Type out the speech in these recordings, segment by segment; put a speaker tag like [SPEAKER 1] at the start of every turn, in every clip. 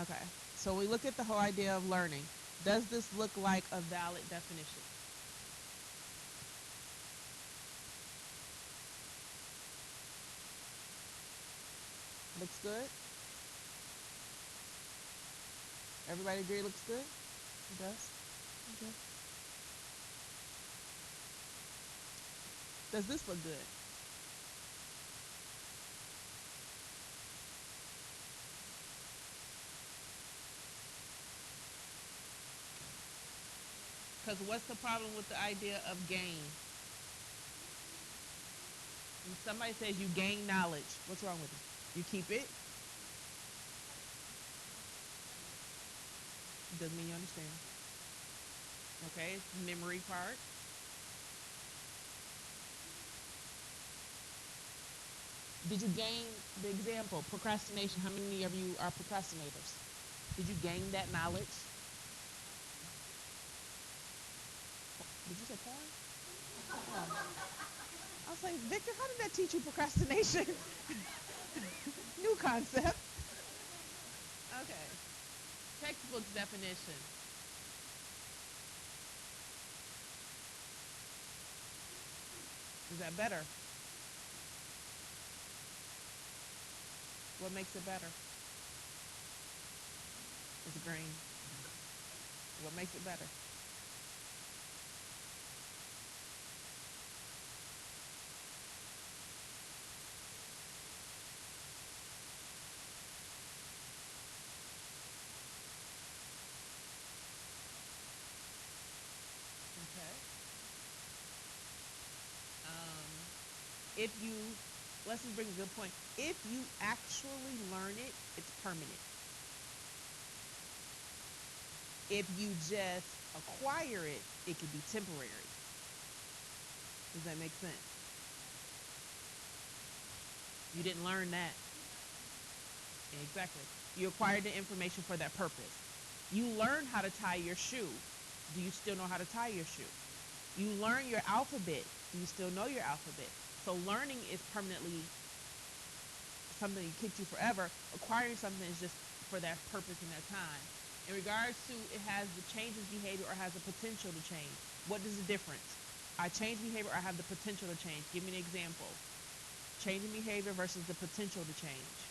[SPEAKER 1] Okay. So we look at the whole idea of learning. Does this look like a valid definition? Looks good? Everybody agree it looks good? It does? Okay. Does this look good? Because what's the problem with the idea of gain? When somebody says you gain knowledge, what's wrong with it? You keep it, doesn't mean you understand. Okay, it's the memory part. Did you gain the example, procrastination? How many of you are procrastinators? Did you gain that knowledge? Did you say porn? Oh. I was like, Victor, how did that teach you procrastination? New concept. Okay. Textbook's definition. Is that better? What makes it better? It's green. What makes it better? Okay. Um, if you, let's just bring a good point. If you actually learn it, it's permanent. If you just acquire it, it can be temporary. Does that make sense? You didn't learn that. Exactly. You acquired the information for that purpose. You learn how to tie your shoe. Do you still know how to tie your shoe? You learn your alphabet. Do you still know your alphabet? So learning is permanently something that keeps you forever. Acquiring something is just for that purpose and that time. In regards to it has the changes behavior or has the potential to change. What is the difference? I change behavior or I have the potential to change. Give me an example. Changing behavior versus the potential to change.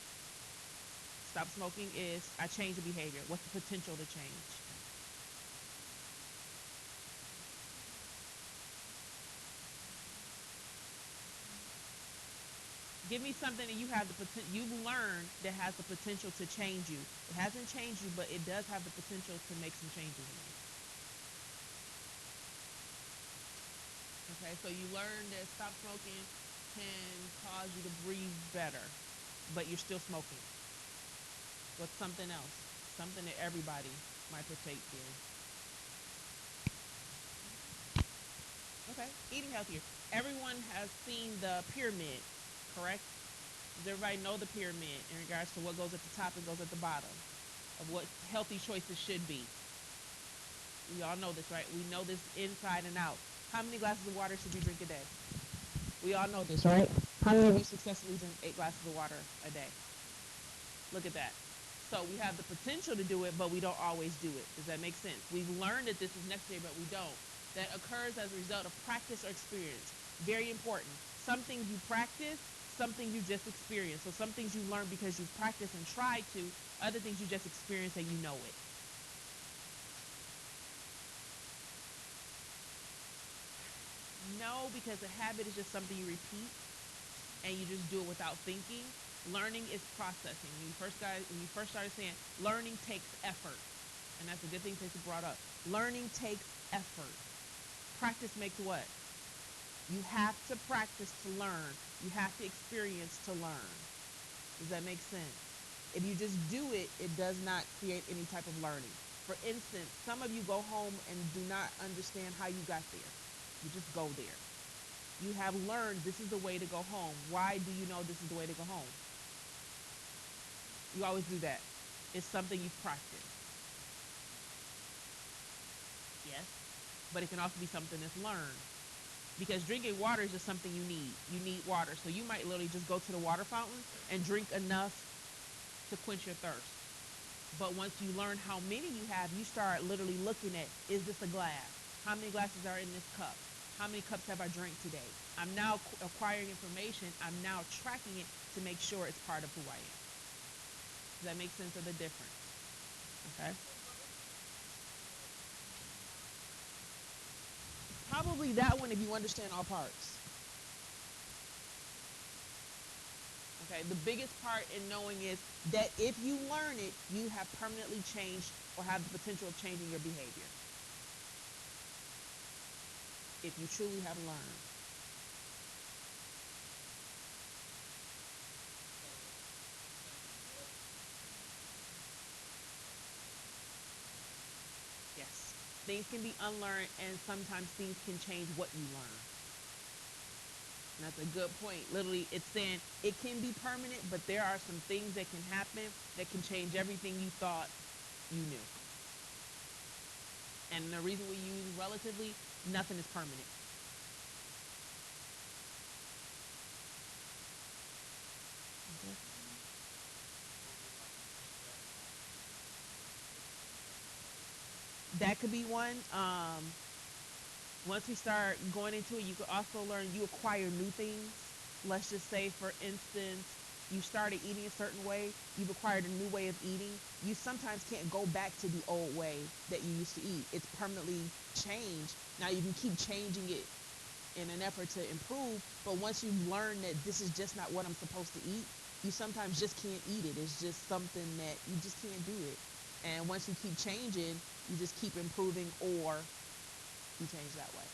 [SPEAKER 1] Stop smoking is I change the behavior. What's the potential to change? Give me something that you have the potential you've learned that has the potential to change you. It hasn't changed you, but it does have the potential to make some changes in you. Okay, so you learn that stop smoking can cause you to breathe better, but you're still smoking. What's something else? Something that everybody might partake in. Okay, eating healthier. Everyone has seen the pyramid, correct? Does everybody know the pyramid in regards to what goes at the top and goes at the bottom of what healthy choices should be? We all know this, right? We know this inside and out. How many glasses of water should you drink a day? We all know this, right? How many of you successfully drink 8 glasses of water a day? Look at that. So we have the potential to do it, but we don't always do it. Does that make sense? We've learned that this is necessary, but we don't. That occurs as a result of practice or experience. Very important. Some things you practice, some things you just experience. So some things you learn because you've practiced and tried to, other things you just experience and you know it. No, because a habit is just something you repeat and you just do it without thinking. Learning is processing. When you first started saying learning takes effort, and that's a good thing Tracy brought up. Learning takes effort. Practice makes what? You have to practice to learn. You have to experience to learn. Does that make sense? If you just do it, it does not create any type of learning. For instance, some of you go home and do not understand how you got there. You just go there. You have learned this is the way to go home. Why do you know this is the way to go home? You always do that. It's something you've practiced. Yes. But it can also be something that's learned. Because drinking water is just something you need. You need water. So you might literally just go to the water fountain and drink enough to quench your thirst. But once you learn how many you have, you start literally looking at, is this a glass? How many glasses are in this cup? How many cups have I drank today? I'm now acquiring information. I'm now tracking it to make sure it's part of who I am. Does that make sense of the difference? Okay. Probably that one if you understand all parts. Okay. The biggest part in knowing is that if you learn it, you have permanently changed or have the potential of changing your behavior. If you truly have learned. Yes. Things can be unlearned and sometimes things can change what you learn. And that's a good point. Literally, it's saying it can be permanent, but there are some things that can happen that can change everything you thought you knew. And the reason we use relatively, nothing is permanent. Okay. That could be one. Once we start going into it, you could also learn, you acquire new things. Let's just say, for instance, you started eating a certain way, you've acquired a new way of eating. You sometimes can't go back to the old way that you used to eat. It's permanently changed. Now you can keep changing it in an effort to improve, but once you learn that this is just not what I'm supposed to eat, you sometimes just can't eat it. It's just something that you just can't do it. And once you keep changing, you just keep improving, or you change that way.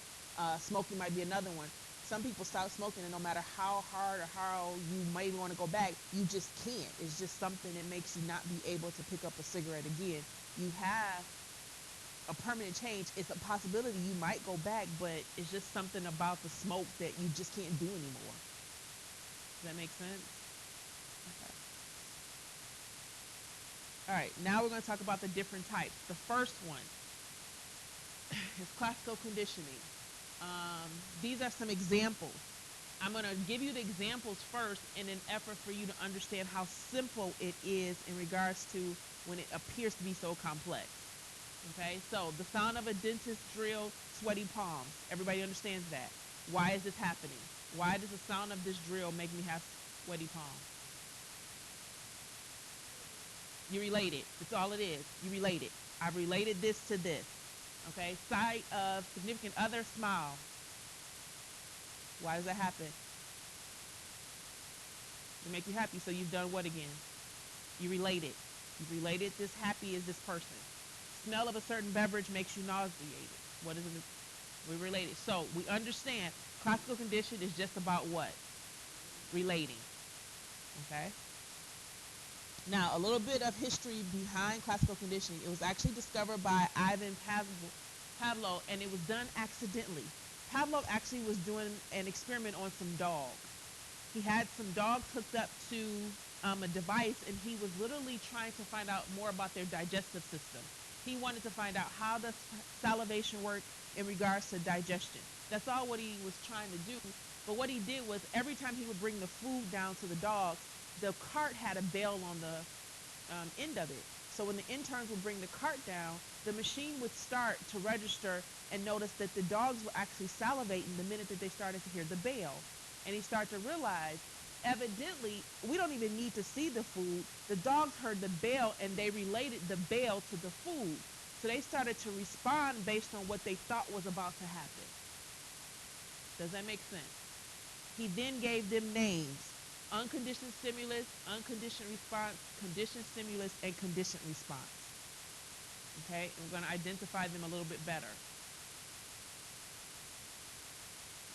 [SPEAKER 1] Smoking might be another one. Some people stop smoking, and no matter how hard or how you may want to go back, you just can't. It's just something that makes you not be able to pick up a cigarette again. You have a permanent change. It's a possibility you might go back, but it's just something about the smoke that you just can't do anymore. Does that make sense? Okay. All right, now we're going to talk about the different types. The first one is classical conditioning. These are some examples. I'm going to give you the examples first in an effort for you to understand how simple it is in regards to when it appears to be so complex. Okay, so the sound of a dentist drill, sweaty palms. Everybody understands that. Why is this happening? Why does the sound of this drill make me have sweaty palms? You relate it. That's all it is. You relate it. I've related this to this. Okay, sight of significant other, smile. Why does that happen? To make you happy. So you've done what again? You relate it. You related this happy is this person. Smell of a certain beverage makes you nauseated. What is it? We related. So we understand classical condition is just about what? Relating. Okay. Now, a little bit of history behind classical conditioning. It was actually discovered by Ivan Pavlov, and it was done accidentally. Pavlov actually was doing an experiment on some dogs. He had some dogs hooked up to a device, and he was literally trying to find out more about their digestive system. He wanted to find out how does salivation work in regards to digestion. That's all what he was trying to do. But what he did was every time he would bring the food down to the dogs, the cart had a bell on the end of it. So when the interns would bring the cart down, the machine would start to register and notice that the dogs were actually salivating the minute that they started to hear the bell. And he started to realize, evidently, we don't even need to see the food. The dogs heard the bell and they related the bell to the food. So they started to respond based on what they thought was about to happen. Does that make sense? He then gave them names: unconditioned stimulus, unconditioned response, conditioned stimulus, and conditioned response. Okay, and we're going to identify them a little bit better.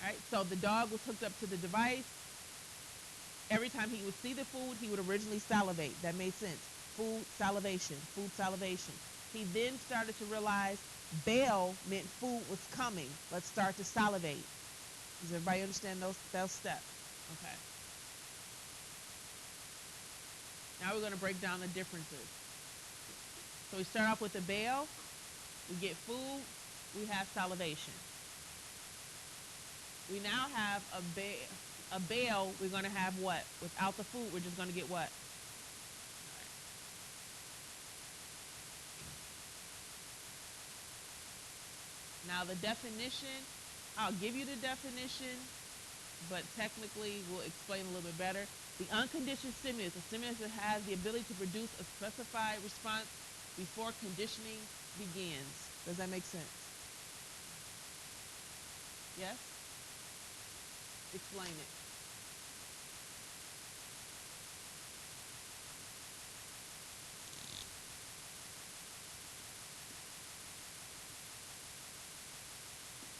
[SPEAKER 1] All right, so the dog was hooked up to the device. Every time he would see the food, he would originally salivate. That made sense. Food, salivation, food, salivation. He then started to realize bell meant food was coming. Let's start to salivate. Does everybody understand those steps? Okay. Now we're going to break down the differences. So we start off with the bell. We get food. We have salivation. We now have a bell. We're going to have what? Without the food, we're just going to get what? Now the definition, I'll give you the definition, but technically we'll explain a little bit better. The unconditioned stimulus, a stimulus that has the ability to produce a specified response before conditioning begins. Does that make sense? Yes? Explain it.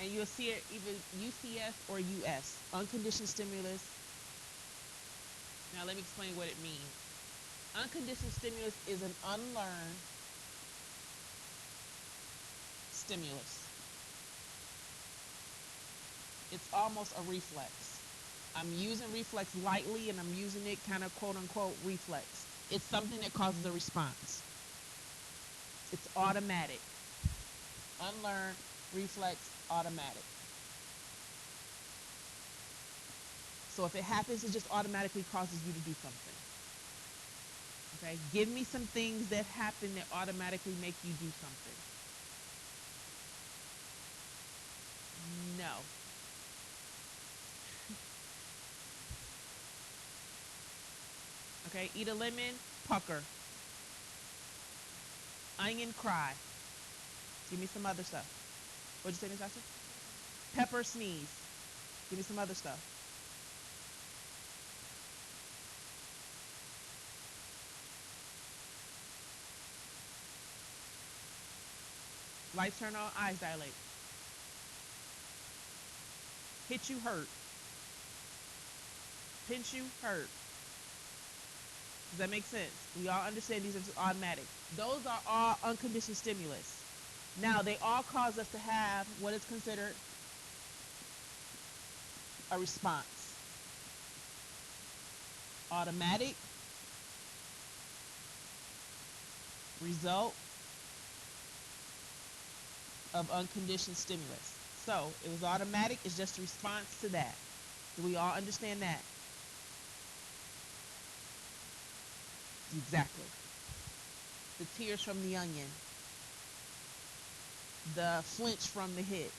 [SPEAKER 1] And you'll see it either UCS or US. Unconditioned stimulus. Now let me explain what it means. Unconditioned stimulus is an unlearned stimulus. It's almost a reflex. I'm using reflex lightly and I'm using it kind of quote unquote reflex. It's something that causes a response. It's automatic. Unlearned, reflex, automatic. So if it happens, it just automatically causes you to do something. Okay? Give me some things that happen that automatically make you do something. No. Okay? Eat a lemon, pucker. Onion, cry. Give me some other stuff. What'd you say, Miss Ashley? Pepper, sneeze. Give me some other stuff. Lights turn on, eyes dilate. Hit you, hurt. Pinch you, hurt. Does that make sense? We all understand these are just automatic. Those are all unconditioned stimulus. Now, they all cause us to have what is considered a response. Automatic, result of unconditioned stimulus. So, it was automatic, it's just a response to that. Do we all understand that? Exactly. The tears from the onion, the flinch from the hit,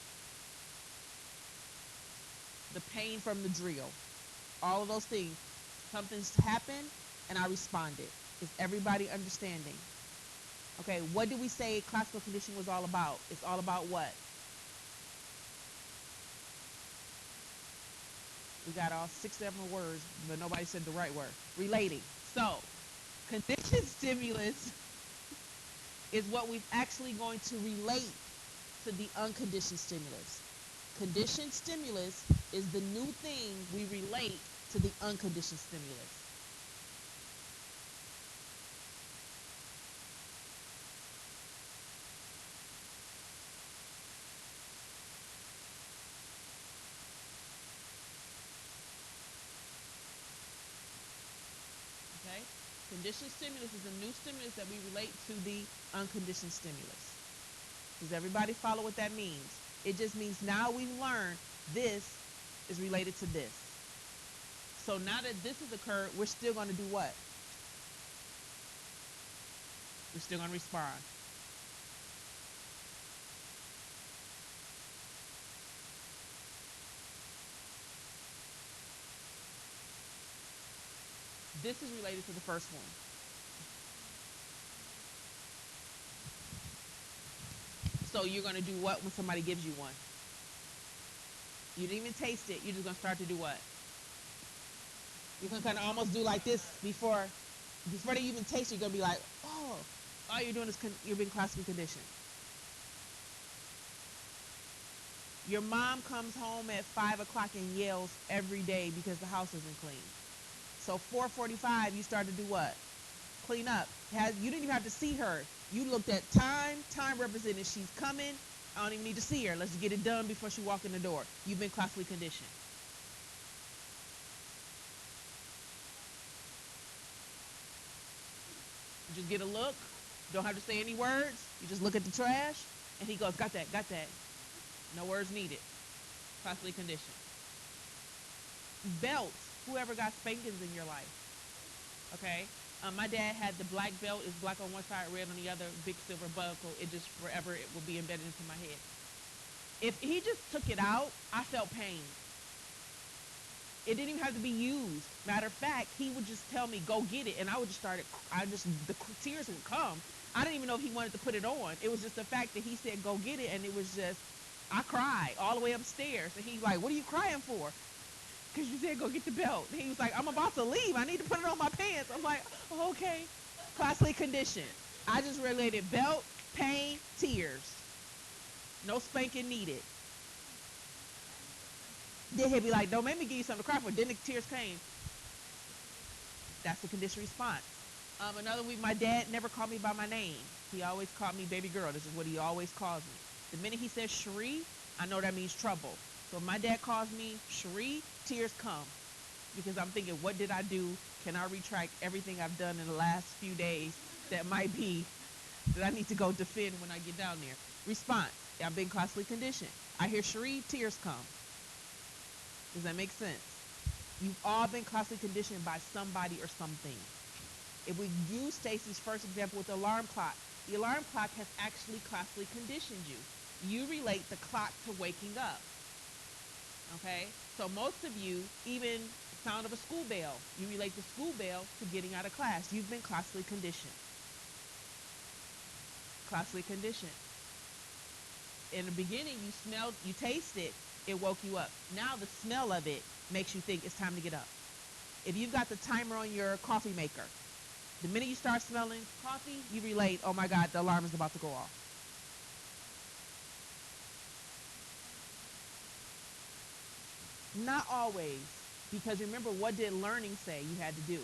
[SPEAKER 1] the pain from the drill, all of those things. Something's happened and I responded. Is everybody understanding? Okay, what did we say classical conditioning was all about? It's all about what? We got all 6 7 words, but nobody said the right word. Relating. So, conditioned stimulus is what we're actually going to relate to the unconditioned stimulus. Conditioned stimulus is the new thing we relate to the unconditioned stimulus. Okay? Conditioned stimulus is a new stimulus that we relate to the unconditioned stimulus. Does everybody follow what that means? It just means now we've learned this is related to this. So now that this has occurred, we're still going to do what? We're still going to respond. This is related to the first one. So you're going to do what when somebody gives you one? You didn't even taste it. You're just going to start to do what? You're going to kind of almost do like this before they even taste it. You're going to be like, oh, all you're doing is you're being classically conditioned. Your mom comes home at 5 o'clock and yells every day because the house isn't clean. So 4:45, you start to do what? Clean up. You didn't even have to see her. You looked at time. Time represented she's coming. I don't even need to see her. Let's get it done before she walks in the door. You've been classically conditioned. You just get a look. Don't have to say any words. You just look at the trash, and he goes, got that, got that. No words needed. Classically conditioned. Belts. Whoever got spankings in your life. Okay? My dad had the black belt. It's black on one side, red on the other, big silver buckle. It just forever it will be embedded into my head. If he just took it out, I felt pain. It didn't even have to be used. Matter of fact, he would just tell me, go get it. And I would just start it. The tears would come. I didn't even know if he wanted to put it on. It was just the fact that he said, go get it. And it was just, I cried all the way upstairs. And he's like, what are you crying for? Because you said, go get the belt. And he was like, I'm about to leave. I need to put it on my pants. I'm like, oh, okay. Classically conditioned. I just related belt, pain, tears. No spanking needed. Then he'd be like, don't make me give you something to cry for. Then the tears came. That's the conditioned response. Another week, my dad never called me by my name. He always called me baby girl. This is what he always calls me. The minute he says Cherie, I know that means trouble. So if my dad calls me Cherie, tears come. Because I'm thinking, what did I do? Can I retract everything I've done in the last few days that might be that I need to go defend when I get down there? Response. I've been classically conditioned. I hear Cherie, tears come. Does that make sense? You've all been classically conditioned by somebody or something. If we use Stacy's first example with the alarm clock, the alarm clock has actually classically conditioned you. You relate the clock to waking up. Okay? So most of you, even the sound of a school bell, you relate the school bell to getting out of class. You've been classically conditioned. Classically conditioned. In the beginning, you smelled, you tasted, it woke you up. Now the smell of it makes you think it's time to get up. If you've got the timer on your coffee maker, the minute you start smelling coffee, you relate, oh my God, the alarm is about to go off. Not always, because remember, what did learning say you had to do?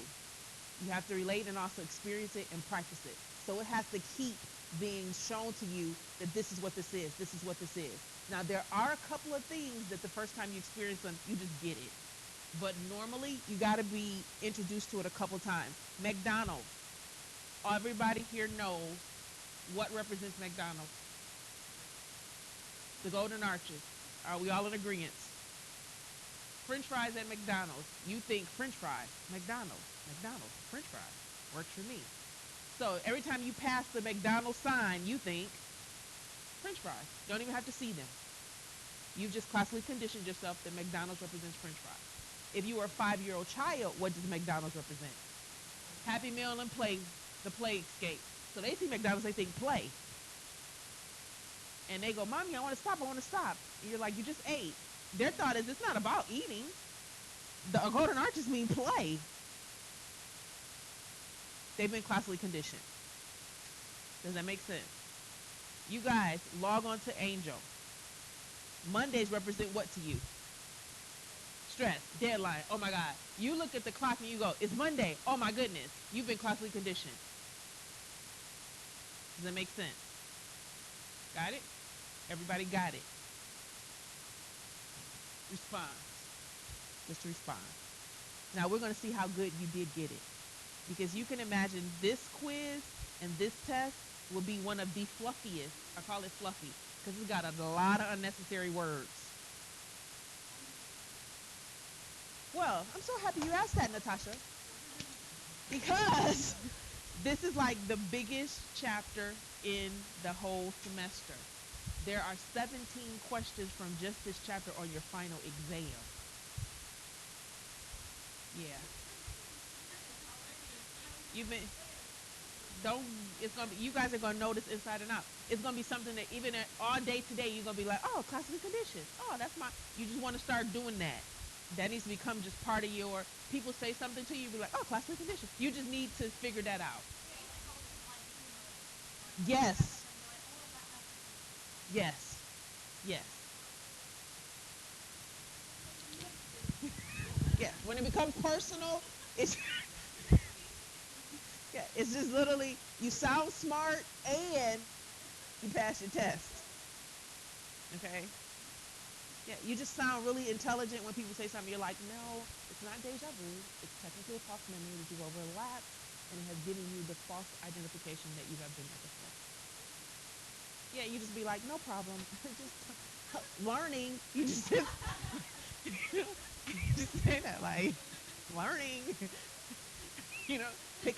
[SPEAKER 1] You have to relate and also experience it and practice it. So it has to keep being shown to you that this is what this is, this is what this is. Now, there are a couple of things that the first time you experience them, you just get it. But normally, you got to be introduced to it a couple times. McDonald's. Everybody here knows what represents McDonald's. The Golden Arches. Are we all in agreement? French fries at McDonald's. You think French fries, McDonald's, French fries. Works for me. So every time you pass the McDonald's sign, you think French fries. You don't even have to see them. You've just classically conditioned yourself that McDonald's represents French fries. If you were a 5-year-old child, what does McDonald's represent? Happy Meal and play, the play escape. So they see McDonald's, they think play. And they go, Mommy, I want to stop, I want to stop. And you're like, you just ate. Their thought is, it's not about eating. The Golden Arches mean play. They've been classically conditioned. Does that make sense? You guys, log on to Angel. Mondays represent what to you? Stress, deadline, oh my God. You look at the clock and you go, it's Monday, oh my goodness. You've been classically conditioned. Does that make sense? Got it? Everybody got it? Respond. Just respond. Now we're going to see how good you did get it. Because you can imagine this quiz and this test will be one of the fluffiest. I call it fluffy because it's got a lot of unnecessary words. Well, I'm so happy you asked that, Natasha. Because this is like the biggest chapter in the whole semester. There are 17 questions from just this chapter on your final exam. Yeah. You've been don't it's gonna be you guys are gonna notice inside and out. It's gonna be something that even all day today you're gonna be like, oh, classically conditioned. Oh, that's my you just want to start doing that. That needs to become just part of your people say something to you, be like, oh, classically conditioned. You just need to figure that out. Yes. Yes. Yes. Yeah. When it becomes personal, it's yeah, it's just literally you sound smart and you pass your test. Okay? Yeah, you just sound really intelligent when people say something. You're like, no, it's not deja vu. It's technically a false memory that you've overlapped and it has given you the false identification that you have been there before. Yeah, you just be like, no problem. Just learning. You just you just say that like learning. you know, pick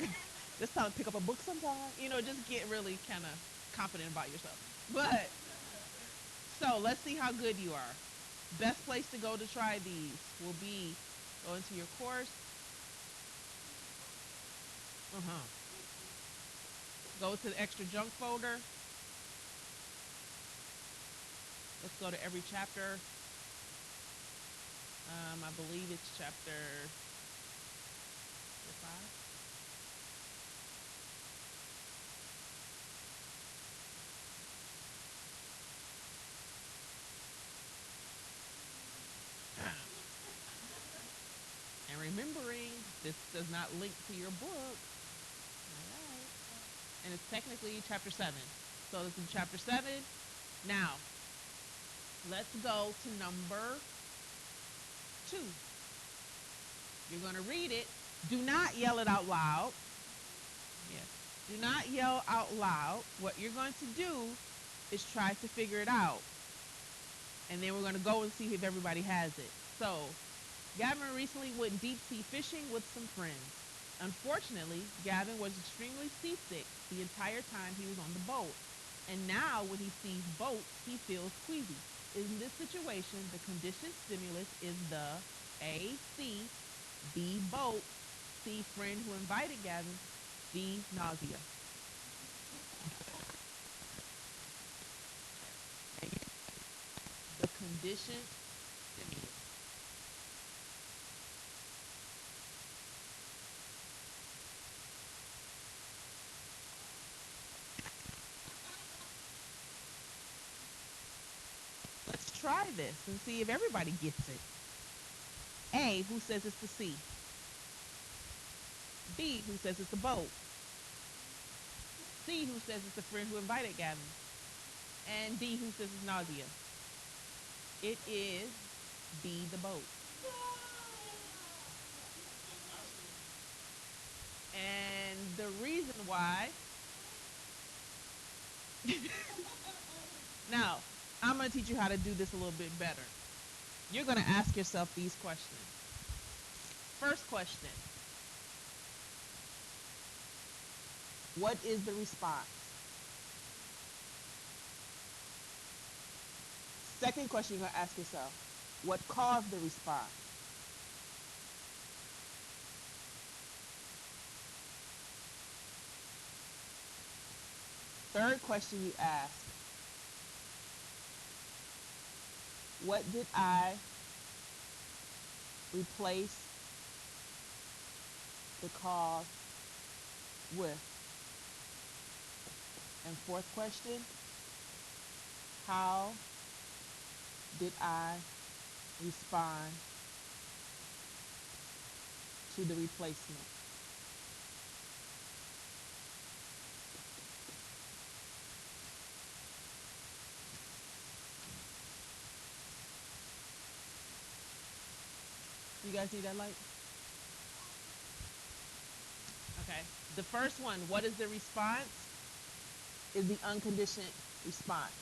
[SPEAKER 1] just tell them pick up a book sometime. Just get really kind of confident about yourself. But So let's see how good you are. Best place to go to try these will be go into your course. Uh-huh. Go to the extra junk folder. Let's go to every chapter. I believe it's chapter 5. And remembering, this does not link to your book. All right. And it's technically chapter 7. So this is chapter 7. Now, let's go to number 2. You're going to read it. Do not yell it out loud. Yes. Do not yell out loud. What you're going to do is try to figure it out. And then we're going to go and see if everybody has it. So, Gavin recently went deep sea fishing with some friends. Unfortunately, Gavin was extremely seasick the entire time he was on the boat. And now when he sees boats, he feels queasy. In this situation, the conditioned stimulus is the A, sea, B, boat, C, friend who invited Gavin, D, nausea. The conditioned stimulus. Let's try this and see if everybody gets it. A, who says it's the sea? B, who says it's the boat? C, who says it's the friend who invited Gavin? And D, who says it's nausea? It is B, the boat. And the reason why, now, I'm going to teach you how to do this a little bit better. You're going to ask yourself these questions. First question, what is the response? Second question you're going to ask yourself, what caused the response? Third question you ask, what did I replace the cause with? And fourth question, how did I respond to the replacement? You guys see that light? Okay. The first one, what is the response? Is the unconditioned response.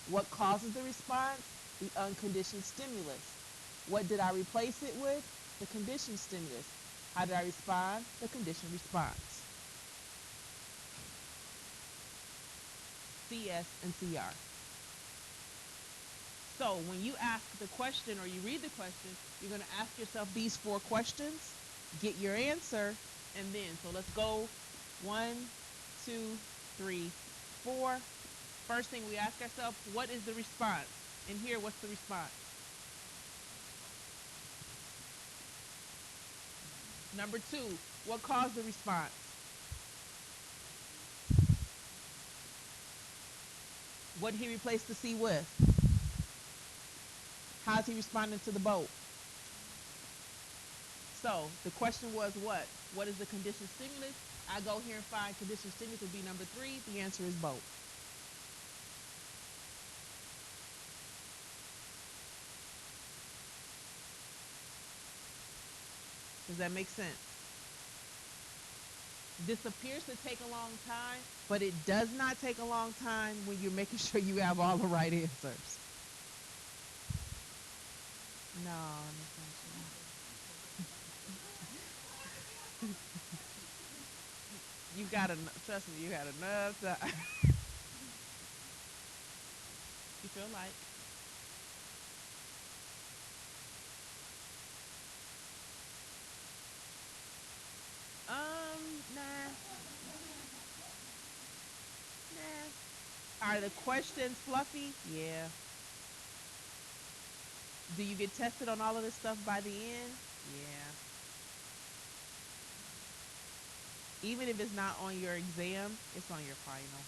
[SPEAKER 1] What causes the response? The unconditioned stimulus. What did I replace it with? The conditioned stimulus. How did I respond? The conditioned response. CS and CR. So when you ask the question or you read the question, you're going to ask yourself these 4 questions, get your answer, and then, so let's go 1, 2, 3, 4. First thing we ask ourselves, what is the response? And here, what's the response? Number 2, what caused the response? What did he replace the C with? How's he responding to the boat? So the question was what? What is the conditioned stimulus? I go here and find conditioned stimulus would be number 3. The answer is boat. Does that make sense? This appears to take a long time, but it does not take a long time when you're making sure you have all the right answers. No, you got to trust me. You had enough time. You feel like? Are the questions fluffy? Yeah. Do you get tested on all of this stuff by the end? Yeah. Even if it's not on your exam, it's on your final.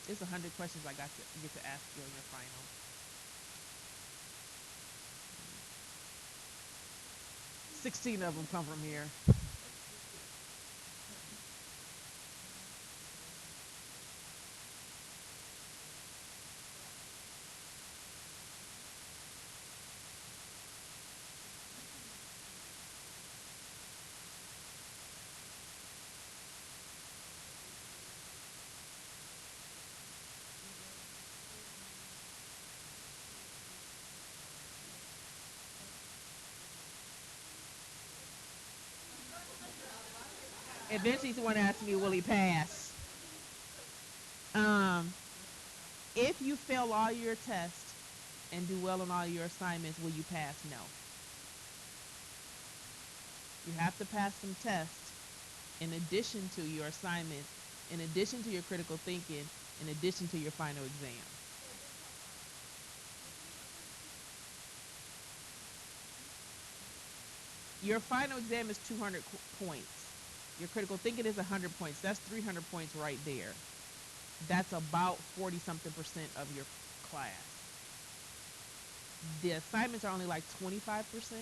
[SPEAKER 1] It's 100 questions I got to get to ask you on your final. 16 of them come from here. Eventually, someone asked me, "Will he pass?" Um, if you fail all your tests and do well on all your assignments, will you pass? No. You have to pass some tests in addition to your assignments, in addition to your critical thinking, in addition to your final exam. Your final exam is 200 points. Your critical thinking is 100 points. That's 300 points right there. That's about 40 something percent of your class. The assignments are only like 25%,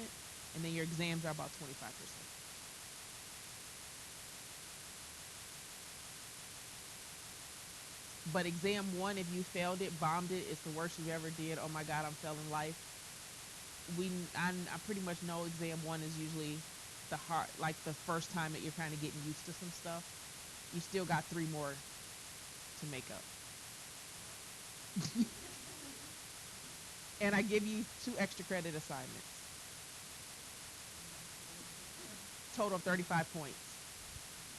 [SPEAKER 1] and then your exams are about 25%. But exam one, if you failed it, bombed it, it's the worst you ever did. Oh my God, I'm failing life. I pretty much know exam one is usually the hard, like the first time that you're kind of getting used to some stuff. You still got three more to make up. And I give you 2 extra credit assignments, total of 35 points.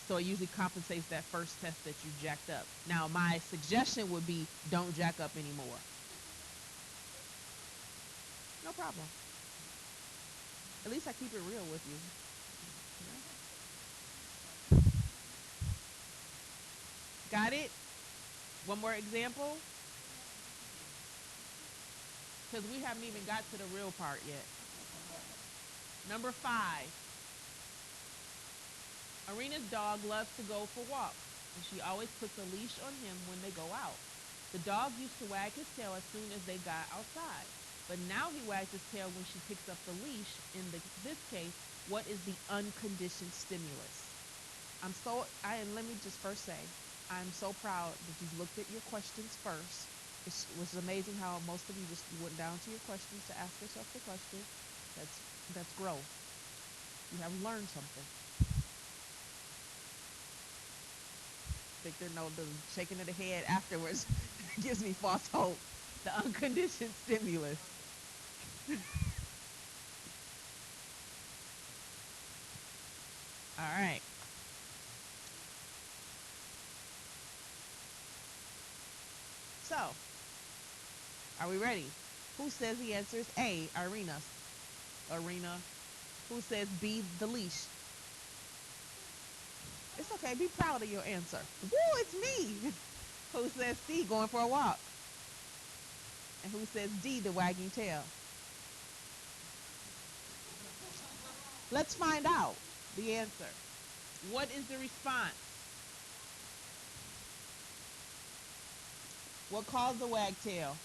[SPEAKER 1] So it usually compensates that first test that you jacked up. Now, my suggestion would be don't jack up anymore. No problem. At least I keep it real with you. Got it? One more example? Because we haven't even got to the real part yet. Number 5. Arena's dog loves to go for walks, and she always puts a leash on him when they go out. The dog used to wag his tail as soon as they got outside, but now he wags his tail when she picks up the leash. This case, what is the unconditioned stimulus? And let me just first say, I'm so proud that you looked at your questions first. It was amazing how most of you just went down to your questions to ask yourself the question. That's that's growth. You have learned something. Victor, no, the shaking of the head afterwards gives me false hope. The unconditioned stimulus. All right. So, are we ready? Who says the answer is A, Irina? Arena. Who says B, the leash? It's okay. Be proud of your answer. Woo, it's me. Who says C, going for a walk? And who says D, the wagging tail? Let's find out the answer. What is the response? What caused the wagtail?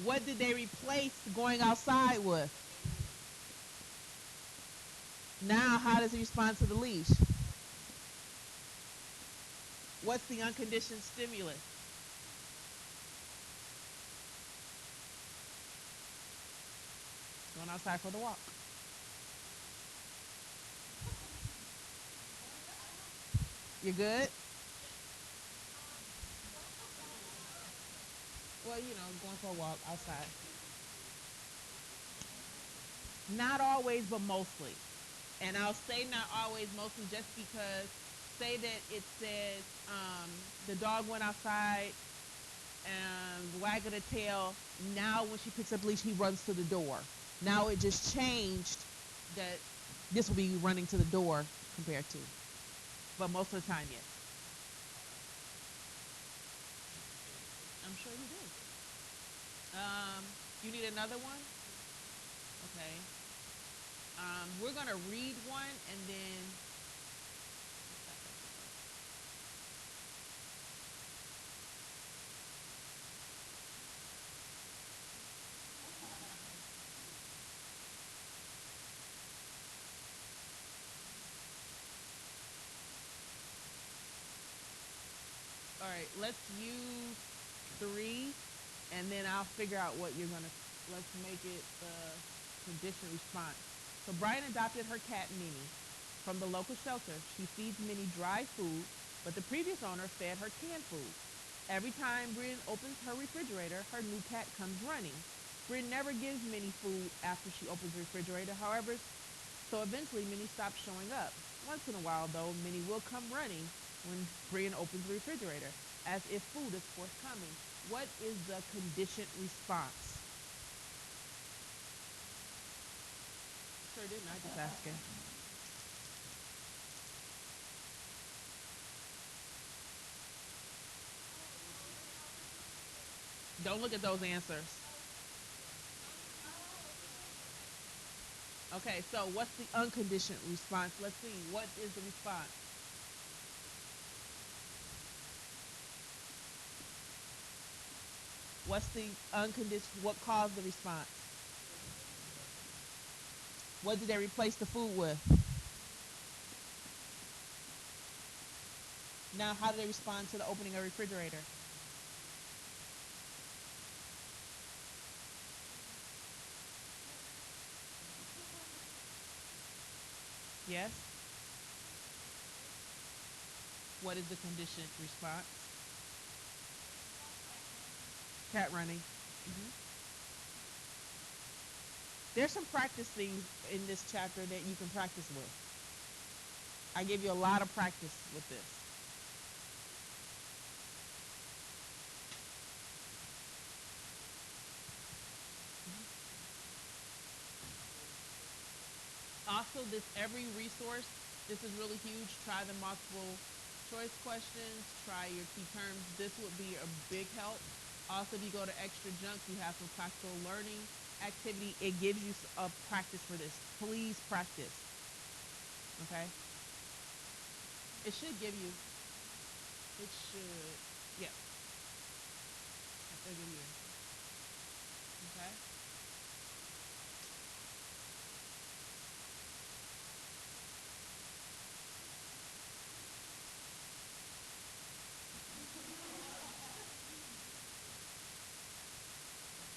[SPEAKER 1] What did they replace going outside with? Now, how does he respond to the leash? What's the unconditioned stimulus? Going outside for the walk. You good? Well, going for a walk outside. Not always, but mostly. And I'll say not always, mostly just because, say that it says the dog went outside and wagging a tail. Now, when she picks up the leash, he runs to the door. Now it just changed that This will be running to the door compared to. But most of the time, yes. I'm sure you do. You need another one? Okay. We're going to read one and then. All right, let's use 3, and then I'll figure out what you're gonna. Let's make it the conditioned response. So Brian adopted her cat Minnie from the local shelter. She feeds Minnie dry food, but the previous owner fed her canned food. Every time Bryn opens her refrigerator, her new cat comes running. Bryn never gives Minnie food after she opens the refrigerator, however, so eventually Minnie stops showing up. Once in a while, though, Minnie will come running when Brian opens the refrigerator, as if food is forthcoming. What is the conditioned response? Sure didn't. I just asking. Don't look at those answers. Okay, so what's the unconditioned response? Let's see. What is the response? What's the unconditioned? What caused the response? What did they replace the food with? Now, how do they respond to the opening of a refrigerator? Yes. What is the conditioned response? Cat running. Hmm. There's some practice things in this chapter that you can practice with. I give you a lot of practice with this. Also, this every resource, this is really huge. Try the multiple choice questions. Try your key terms. This would be a big help. Also, if you go to Extra Junk, you have some practical learning activity. It gives you a practice for this. Please practice. Okay. It should give you. It should. Yeah. It'll give you. Okay.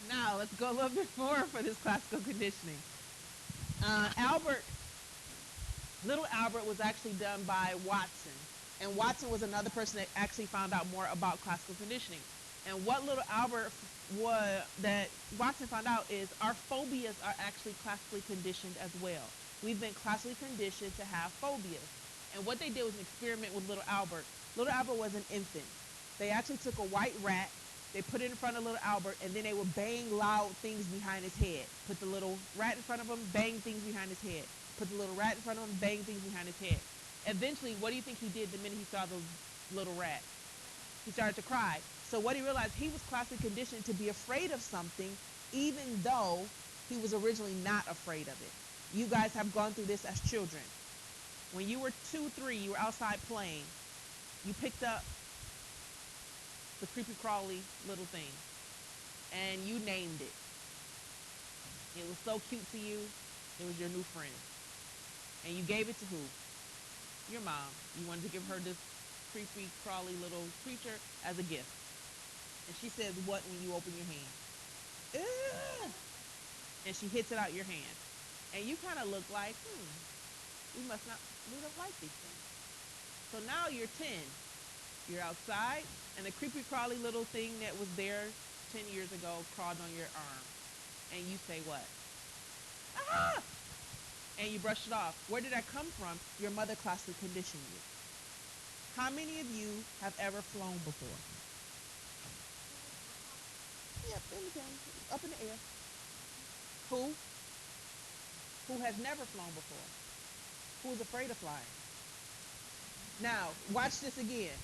[SPEAKER 1] Now let's go a little bit more for this classical conditioning. Albert, little Albert was actually done by Watson, and Watson was another person that actually found out more about classical conditioning. And what little Albert was that Watson found out is our phobias are actually classically conditioned as well. We've been classically conditioned to have phobias. And what they did was an experiment with little Albert. Little Albert was an infant. They actually took a white rat, they put it in front of little Albert, and then they would bang loud things behind his head. Put the little rat in front of him, bang things behind his head. Put the little rat in front of him, bang things behind his head. Eventually, what do you think he did the minute he saw the little rat? He started to cry. So what he realized, he was classically conditioned to be afraid of something, even though he was originally not afraid of it. You guys have gone through this as children. When you were 2, 3, you were outside playing. You picked up the creepy crawly little thing, and you named it. It was so cute to you. It was your new friend, and you gave it to who? Your mom. You wanted to give her this creepy crawly little creature as a gift, and she says, "What?" When you open your hand, "Ugh!" And she hits it out your hand, and you kind of look like, we don't like these things. So now you're 10. You're outside, and the creepy crawly little thing that was there 10 years ago crawled on your arm. And you say what? Ah! And you brush it off. Where did that come from? Your mother classically conditioned you. How many of you have ever flown before? Yep, up in the air. Who? Who has never flown before? Who's afraid of flying? Now, watch this again.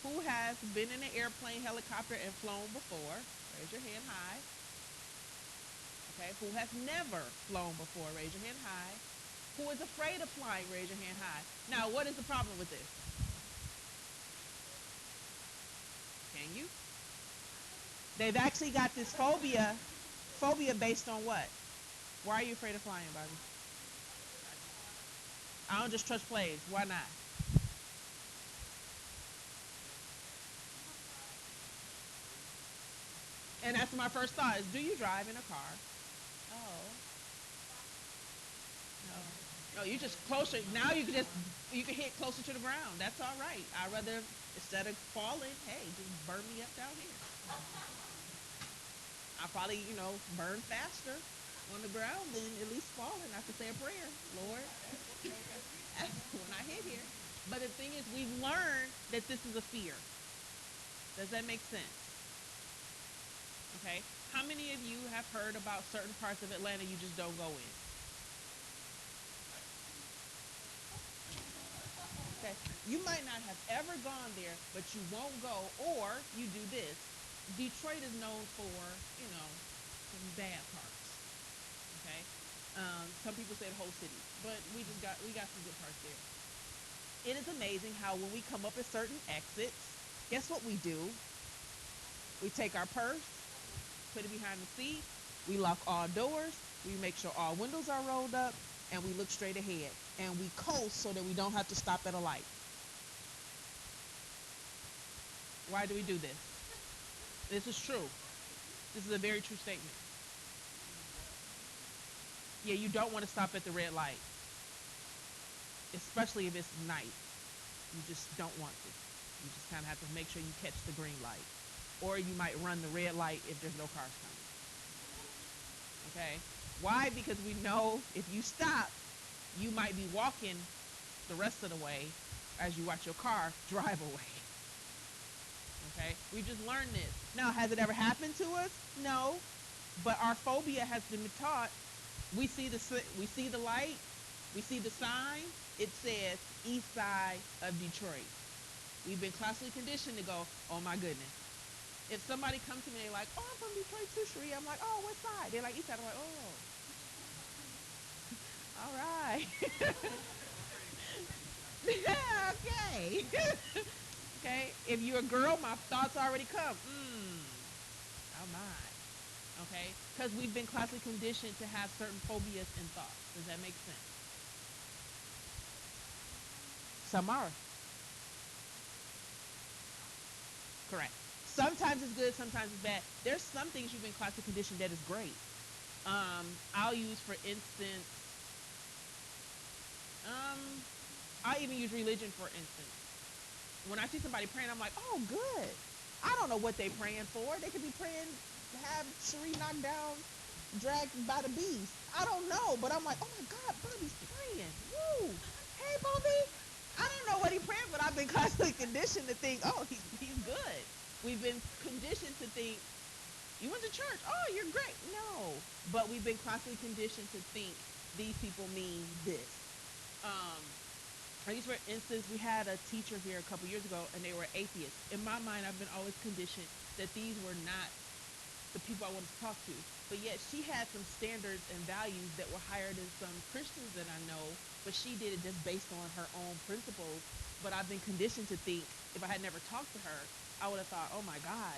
[SPEAKER 1] Who has been in an airplane, helicopter, and flown before? Raise your hand high. Okay. Who has never flown before? Raise your hand high. Who is afraid of flying? Raise your hand high. Now, what is the problem with this? Can you? They've actually got this phobia based on what? Why are you afraid of flying, Bobby? I don't just trust planes. Why not? And that's my first thought is, do you drive in a car? Oh, no. No, you just closer. Now you can hit closer to the ground. That's all right. I'd rather, instead of falling, hey, just burn me up down here. I probably, burn faster on the ground than at least falling. I could say a prayer, Lord, when I hit here. But the thing is, we've learned that this is a fear. Does that make sense? Okay. How many of you have heard about certain parts of Atlanta you just don't go in? Okay. You might not have ever gone there, but you won't go, or you do this. Detroit is known for, some bad parts. Okay. Some people say the whole city, but we got some good parts there. It is amazing how when we come up at certain exits, guess what we do? We take our purse, put it behind the seat, we lock all doors, we make sure all windows are rolled up, and we look straight ahead. And we coast so that we don't have to stop at a light. Why do we do this? This is true. This is a very true statement. Yeah, you don't want to stop at the red light, especially if it's night. You just don't want to. You just kind of have to make sure you catch the green light. Or you might run the red light if there's no cars coming. Okay? Why? Because we know if you stop, you might be walking the rest of the way as you watch your car drive away. Okay? We just learned this. Now, has it ever happened to us? No. But our phobia has been taught. We see the light, we see the sign. It says east side of Detroit. We've been classically conditioned to go, oh my goodness. If somebody comes to me and they're like, oh, I'm from Detroit too, Cherie, I'm like, oh, what side? They're like, east side. I'm like, oh, all right. Yeah, okay. Okay. If you're a girl, my thoughts already come. Oh my. Okay. Because we've been classically conditioned to have certain phobias and thoughts. Does that make sense? Some are. Correct. Sometimes it's good, sometimes it's bad. There's some things you've been classically conditioned that is great. I'll use, for instance, um, I'll even use religion, for instance. When I see somebody praying, I'm like, oh, good. I don't know what they're praying for. They could be praying to have Cherie knocked down, dragged by the beast. I don't know, but I'm like, oh my God, Bobby's praying. Woo! Hey, Bobby. I don't know what he's praying, but I've been constantly conditioned to think, oh, he's good. We've been conditioned to think, you went to church. Oh, you're great. No, but we've been constantly conditioned to think these people mean this. Um, I use, for instance, we had a teacher here a couple years ago, and they were atheists. In my mind, I've been always conditioned that these were not the people I wanted to talk to. But yet she had some standards and values that were higher than some Christians that I know, but she did it just based on her own principles. But I've been conditioned to think if I had never talked to her, I would have thought, oh my God,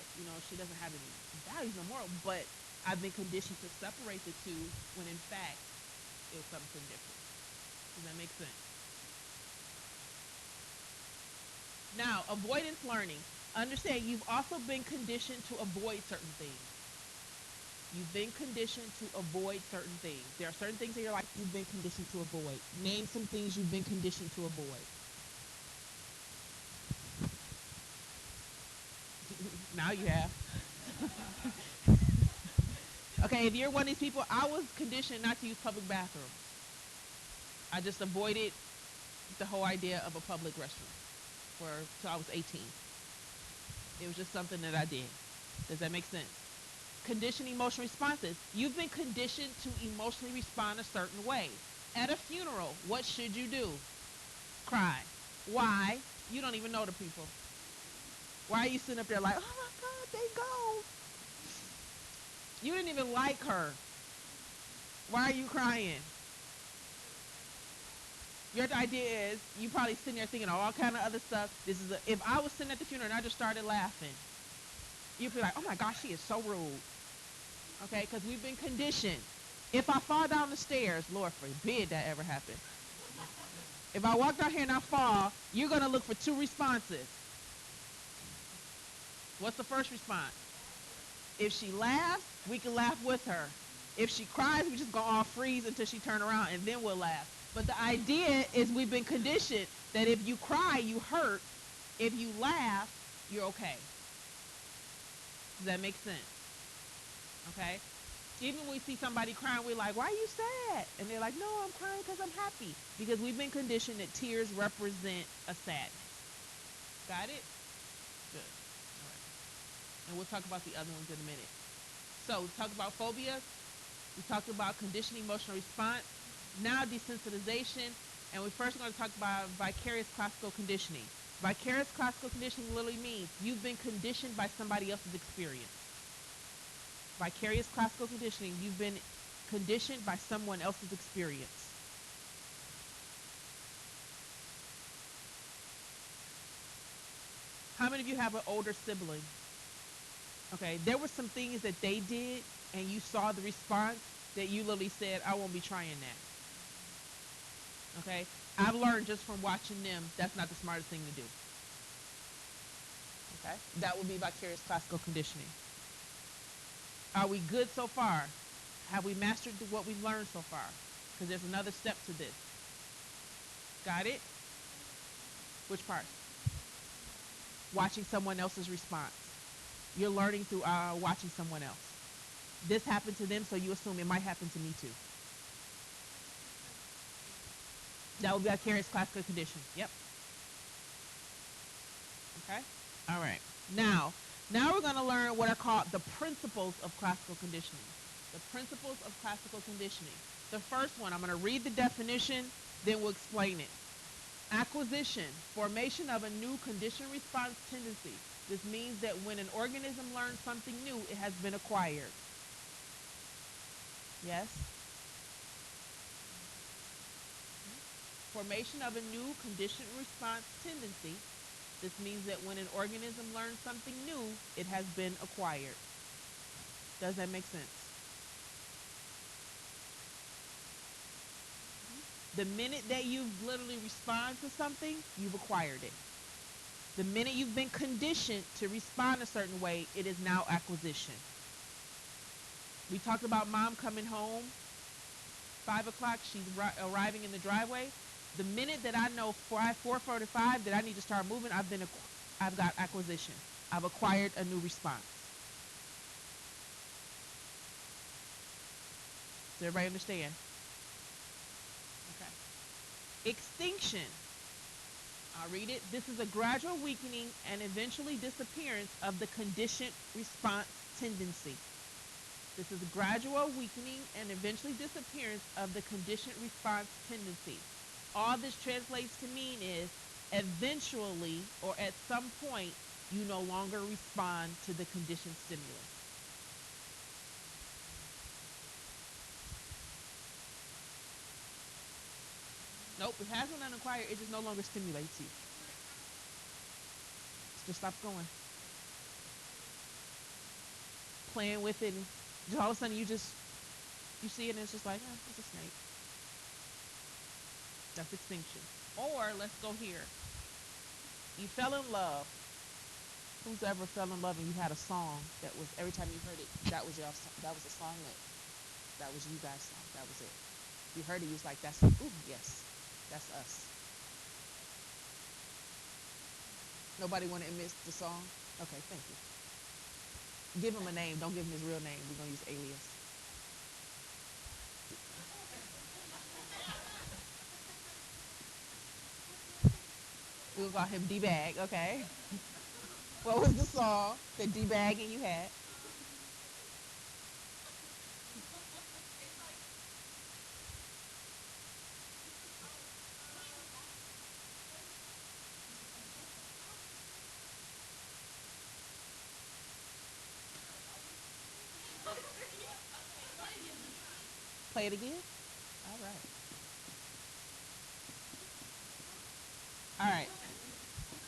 [SPEAKER 1] she doesn't have any values no moral. But I've been conditioned to separate the two when in fact it was something different. Does that make sense? Now, avoidance learning. Understand you've also been conditioned to avoid certain things. You've been conditioned to avoid certain things. There are certain things in your life you've been conditioned to avoid. Name some things you've been conditioned to avoid. Now you have. Okay, if you're one of these people, I was conditioned not to use public bathrooms. I just avoided the whole idea of a public restroom for till I was 18. It was just something that I did. Does that make sense? Conditioned emotional responses. You've been conditioned to emotionally respond a certain way. At a funeral, what should you do? Cry. Why? You don't even know the people. Why are you sitting up there like, oh my God, they go? You didn't even like her. Why are you crying? Your idea is you probably sitting there thinking all kind of other stuff. If I was sitting at the funeral and I just started laughing, you'd be like, oh my gosh, she is so rude. Okay, because we've been conditioned. If I fall down the stairs, Lord forbid that ever happen. If I walk down here and I fall, you're going to look for two responses. What's the first response? If she laughs, we can laugh with her. If she cries, we just go all freeze until she turn around and then we'll laugh. But the idea is we've been conditioned that if you cry, you hurt. If you laugh, you're okay. Does that make sense? Okay? Even when we see somebody crying, we're like, why are you sad? And they're like, no, I'm crying because I'm happy. Because we've been conditioned that tears represent a sadness. Got it? Good. All right. And we'll talk about the other ones in a minute. So we talked about phobia. We talked about conditioning emotional response. Now desensitization. And we're first going to talk about vicarious classical conditioning. Vicarious classical conditioning literally means you've been conditioned by somebody else's experience. Vicarious classical conditioning, you've been conditioned by someone else's experience. How many of you have an older sibling? Okay, there were some things that they did and you saw the response that you literally said, I won't be trying that. Okay, I've learned just from watching them that's not the smartest thing to do. Okay, that would be vicarious classical conditioning. Are we good so far? Have we mastered what we've learned so far? Because there's another step to this. Got it? Which part? Watching someone else's response. You're learning through watching someone else. This happened to them, so you assume it might happen to me too. That would be vicarious classical conditioning. Yep. Okay? All right. Now we're going to learn what are called the principles of classical conditioning. The principles of classical conditioning. The first one, I'm going to read the definition, then we'll explain it. Acquisition, formation of a new condition response tendency. This means that when an organism learns something new, it has been acquired. Yes? Formation of a new condition response tendency. This means that when an organism learns something new, it has been acquired. Does that make sense? The minute that you literally respond to something, you've acquired it. The minute you've been conditioned to respond a certain way, it is now acquisition. We talked about mom coming home, 5 o'clock, she's arriving in the driveway. The minute that I know 4:45 that I need to start moving, I've got acquisition. I've acquired a new response. Does everybody understand? Okay. Extinction. I'll read it. This is a gradual weakening and eventually disappearance of the conditioned response tendency. This is a gradual weakening and eventually disappearance of the conditioned response tendency. All this translates to mean is eventually or at some point you no longer respond to the conditioned stimulus. Nope, it has been unacquired, it just no longer stimulates you. It just stops going. Playing with it and just all of a sudden you see it and it's just like, it's a snake. That's extinction. Or let's go here. You fell in love. Who's ever fell in love and you had a song that was every time you heard it, that was a song that was you guys' song. That was it. You heard it, you was like, yes, that's us. Nobody want to admit the song? Okay, thank you. Give him a name. Don't give him his real name. We're gonna use alias. We'll call him D-Bag, okay? What was the song that D-Bag and you had? Play it again. All right. All right.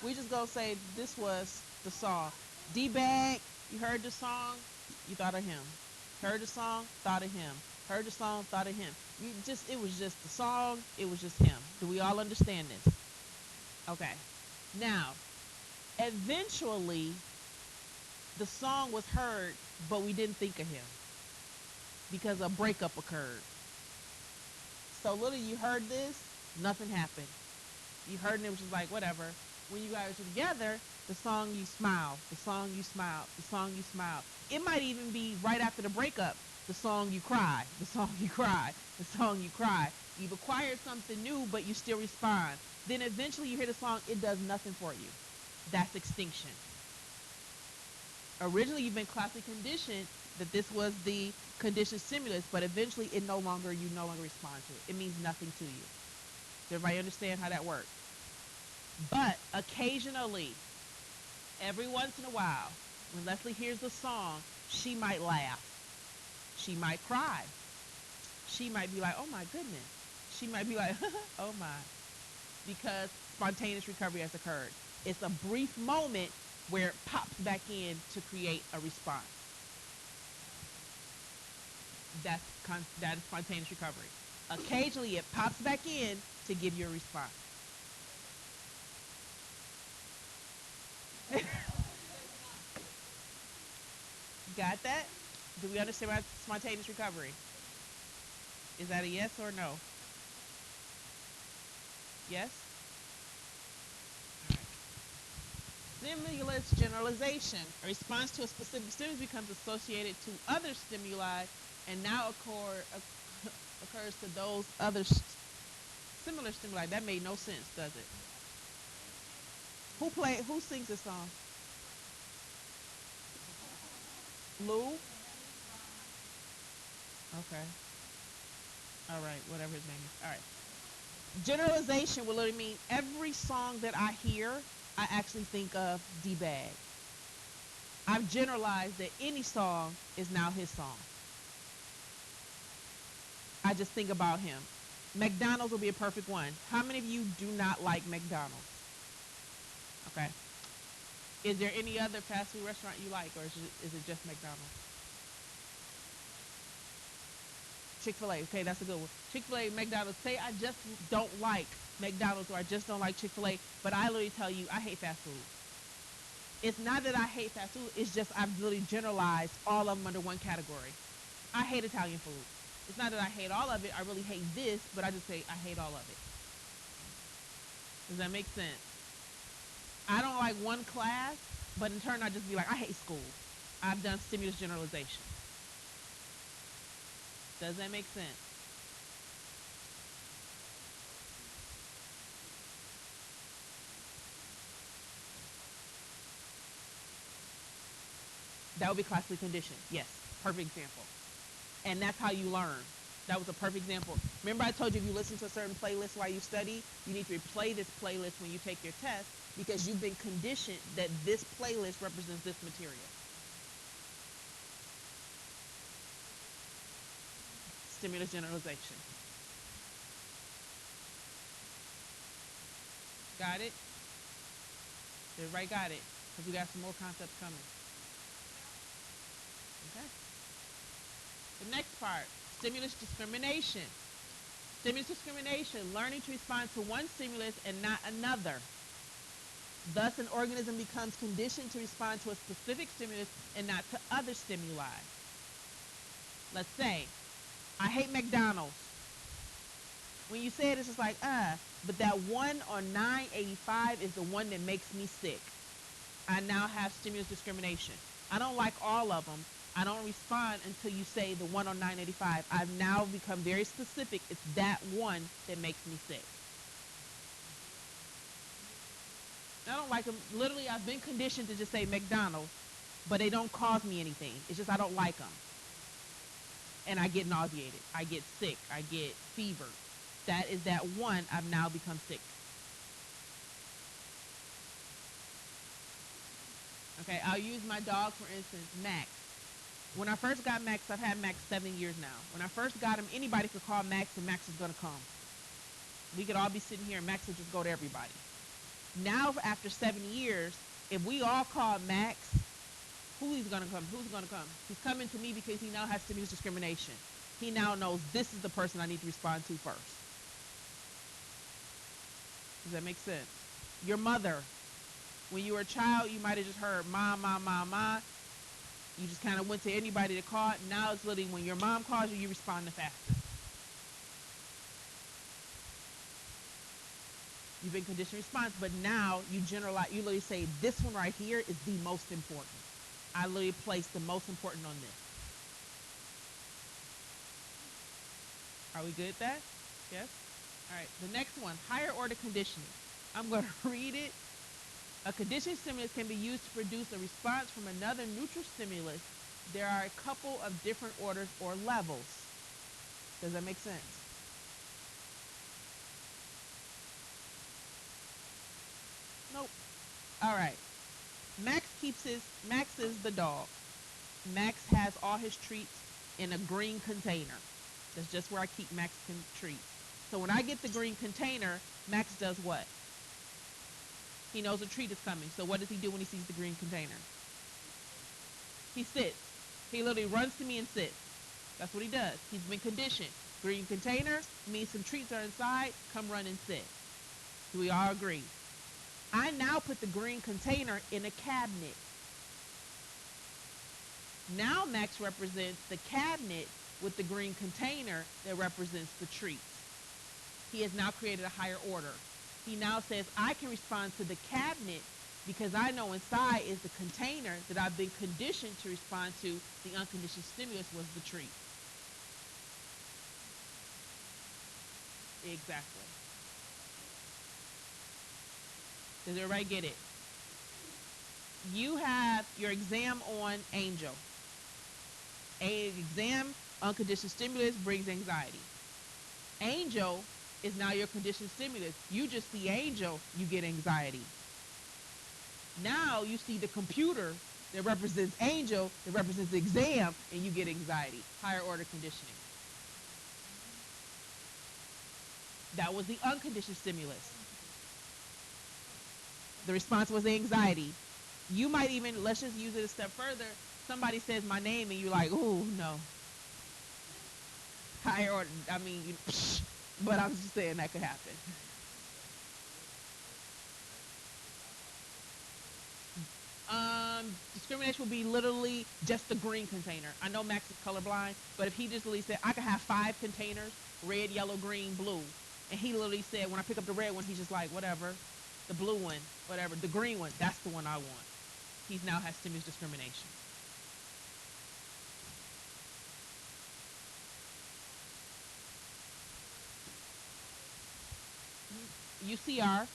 [SPEAKER 1] We just gonna say this was the song. D-Bag, you heard the song, you thought of him. Heard the song, thought of him. Heard the song, thought of him. You just it was just the song, it was just him. Do we all understand this? Okay. Now, eventually the song was heard, but we didn't think of him because a breakup occurred. So little you heard this, nothing happened. You heard it, it was just like whatever. When you guys are together, the song you smile, the song you smile, the song you smile. It might even be right after the breakup, the song you cry, the song you cry, the song you cry. You've acquired something new, but you still respond. Then eventually you hear the song, it does nothing for you. That's extinction. Originally, you've been classically conditioned that this was the conditioned stimulus, but eventually you no longer respond to it. It means nothing to you. Does everybody understand how that works? But occasionally, every once in a while, when Leslie hears the song, she might laugh. She might cry. She might be like, oh my goodness. She might be like, oh my. Because spontaneous recovery has occurred. It's a brief moment where it pops back in to create a response. That is spontaneous recovery. Occasionally, it pops back in to give you a response. Got that? Do we understand about spontaneous recovery? Is that a yes or no? Yes? All right. Stimulus generalization. A response to a specific stimulus becomes associated to other stimuli and now occurs to those other similar stimuli. That made no sense, does it? Who sings this song? Lou? Okay. All right, whatever his name is. All right. Generalization will literally mean every song that I hear, I actually think of D-Bag. I've generalized that any song is now his song. I just think about him. McDonald's will be a perfect one. How many of you do not like McDonald's? Okay. Is there any other fast food restaurant you like, or is it just McDonald's? Chick-fil-A. Okay, that's a good one. Chick-fil-A, McDonald's. Say I just don't like McDonald's or I just don't like Chick-fil-A, but I literally tell you I hate fast food. It's not that I hate fast food. It's just I've literally generalized all of them under one category. I hate Italian food. It's not that I hate all of it. I really hate this, but I just say I hate all of it. Does that make sense? I don't like one class, but in turn I just be like, I hate school. I've done stimulus generalization. Does that make sense? That would be classically conditioned. Yes, perfect example. And that's how you learn. That was a perfect example. Remember I told you if you listen to a certain playlist while you study, you need to replay this playlist when you take your test because you've been conditioned that this playlist represents this material. Stimulus generalization. Got it? Everybody got it? Because we got some more concepts coming. Okay. The next part, stimulus discrimination. Stimulus discrimination, learning to respond to one stimulus and not another. Thus, an organism becomes conditioned to respond to a specific stimulus and not to other stimuli. Let's say, I hate McDonald's. When you say it, it's just like, but that one on 985 is the one that makes me sick. I now have stimulus discrimination. I don't like all of them. I don't respond until you say the one on 985. I've now become very specific. It's that one that makes me sick. I don't like them. Literally, I've been conditioned to just say McDonald's, but they don't cause me anything. It's just I don't like them. And I get nauseated. I get sick. I get fever. That is that one. I've now become sick. Okay, I'll use my dog, for instance, Max. When I first got Max, I've had Max 7 years now. When I first got him, anybody could call Max and Max is gonna come. We could all be sitting here and Max would just go to everybody. Now after 7 years, if we all call Max, who's gonna come? Who's gonna come? He's coming to me because he now has stimulus discrimination. He now knows this is the person I need to respond to first. Does that make sense? Your mother, when you were a child, you might have just heard ma, ma, ma, ma. You just kind of went to anybody to call. Now it's literally when your mom calls you, you respond the fastest. You've been conditioned response, but now you generalize. You literally say this one right here is the most important. I literally place the most important on this. Are we good at that? Yes? All right, the next one, higher order conditioning. I'm going to read it. A conditioned stimulus can be used to produce a response from another neutral stimulus. There are a couple of different orders or levels. Does that make sense? Nope. All right. Max is the dog. Max has all his treats in a green container. That's just where I keep Mexican treats. So when I get the green container, Max does what? He knows a treat is coming. So what does he do when he sees the green container? He sits. He literally runs to me and sits. That's what he does. He's been conditioned. Green container means some treats are inside. Come run and sit. Do we all agree? I now put the green container in a cabinet. Now Max represents the cabinet with the green container that represents the treats. He has now created a higher order. He now says, I can respond to the cabinet because I know inside is the container that I've been conditioned to respond to. The unconditioned stimulus was the treat. Exactly. Does everybody get it? You have your exam on Angel. Exam, unconditioned stimulus brings anxiety. Angel is now your conditioned stimulus. You just see Angel, you get anxiety. Now you see the computer that represents Angel, that represents the exam, and you get anxiety. Higher order conditioning. That was the unconditioned stimulus. The response was anxiety. You might even, let's just use it a step further. Somebody says my name and you're like, ooh, no. Higher order, I mean, but I'm just saying that could happen. Discrimination would be literally just the green container. I know Max is colorblind, but if he just literally said, I could have 5 containers, red, yellow, green, blue. And he literally said, when I pick up the red one, he's just like, whatever. The blue one, whatever. The green one, that's the one I want. He's now has stimulus discrimination. UCR,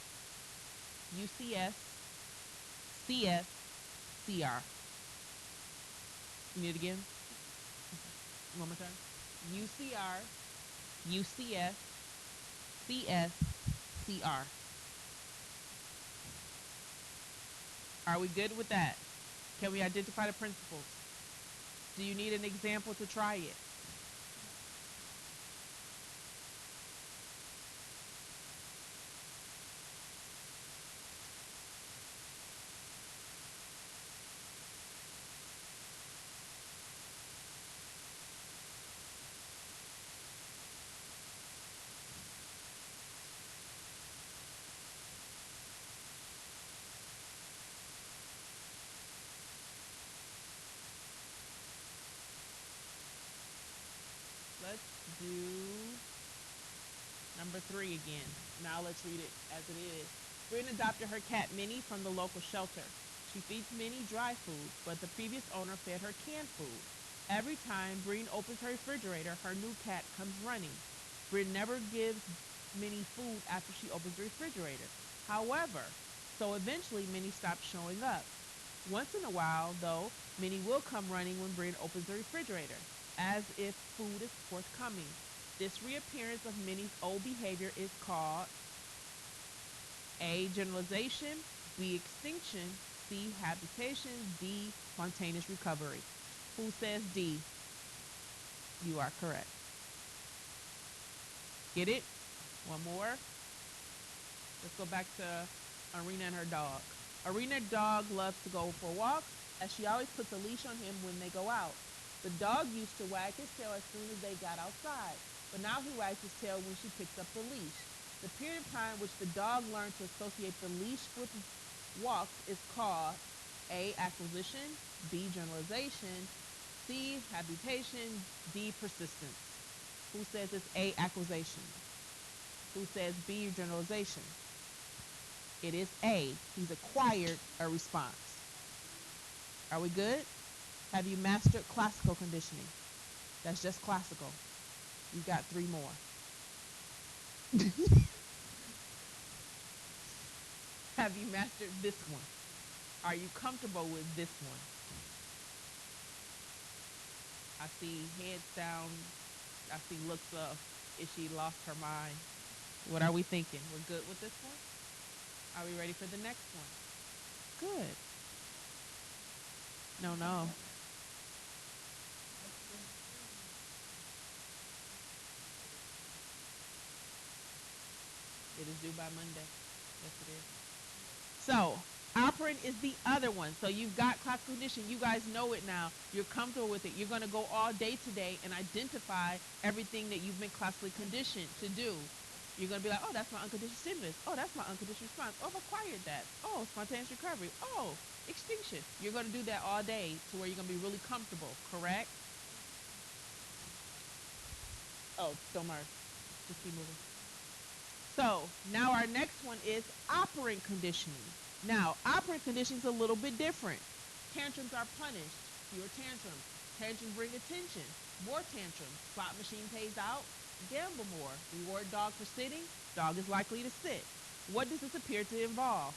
[SPEAKER 1] UCS, CS, CR. You need it again? One more time. UCR, UCS, CS, CR. Are we good with that? Can we identify the principles? Do you need an example to try it? Let's do number 3 again. Now let's read it as it is. Bryn adopted her cat Minnie from the local shelter. She feeds Minnie dry food, but the previous owner fed her canned food. Every time Bryn opens her refrigerator, her new cat comes running. Bryn never gives Minnie food after she opens the refrigerator. However, so eventually Minnie stops showing up. Once in a while, though, Minnie will come running when Bryn opens the refrigerator, as if food is forthcoming. This reappearance of Minnie's old behavior is called A. Generalization, B. Extinction, C. Habitation, D. Spontaneous recovery. Who says D? You are correct. Get it? One more. Let's go back to Arena and her dog. Arena's dog loves to go for walks, as she always puts a leash on him when they go out. The dog used to wag his tail as soon as they got outside, but now he wags his tail when she picks up the leash. The period of time which the dog learned to associate the leash with walks is called A. Acquisition, B. Generalization, C. Habitation, D. Persistence. Who says it's A. Acquisition? Who says B. Generalization? It is A. He's acquired a response. Are we good? Have you mastered classical conditioning? That's just classical. You've got 3 more. Have you mastered this one? Are you comfortable with this one? I see heads down. I see looks up. Is she lost her mind? What are we thinking? We're good with this one? Are we ready for the next one? Good. No, no. It is due by Monday. Yes, it is. So, operant is the other one. So you've got classical condition. You guys know it now. You're comfortable with it. You're going to go all day today and identify everything that you've been classically conditioned to do. You're going to be like, oh, that's my unconditioned stimulus. Oh, that's my unconditioned response. Oh, I've acquired that. Oh, spontaneous recovery. Oh, extinction. You're going to do that all day to where you're going to be really comfortable, correct? Oh, don't worry. Just keep moving. So now our next one is operant conditioning. Now, operant conditioning is a little bit different. Tantrums are punished. Fewer tantrums. Tantrums bring attention. More tantrums. Slot machine pays out. Gamble more. Reward dog for sitting. Dog is likely to sit. What does this appear to involve?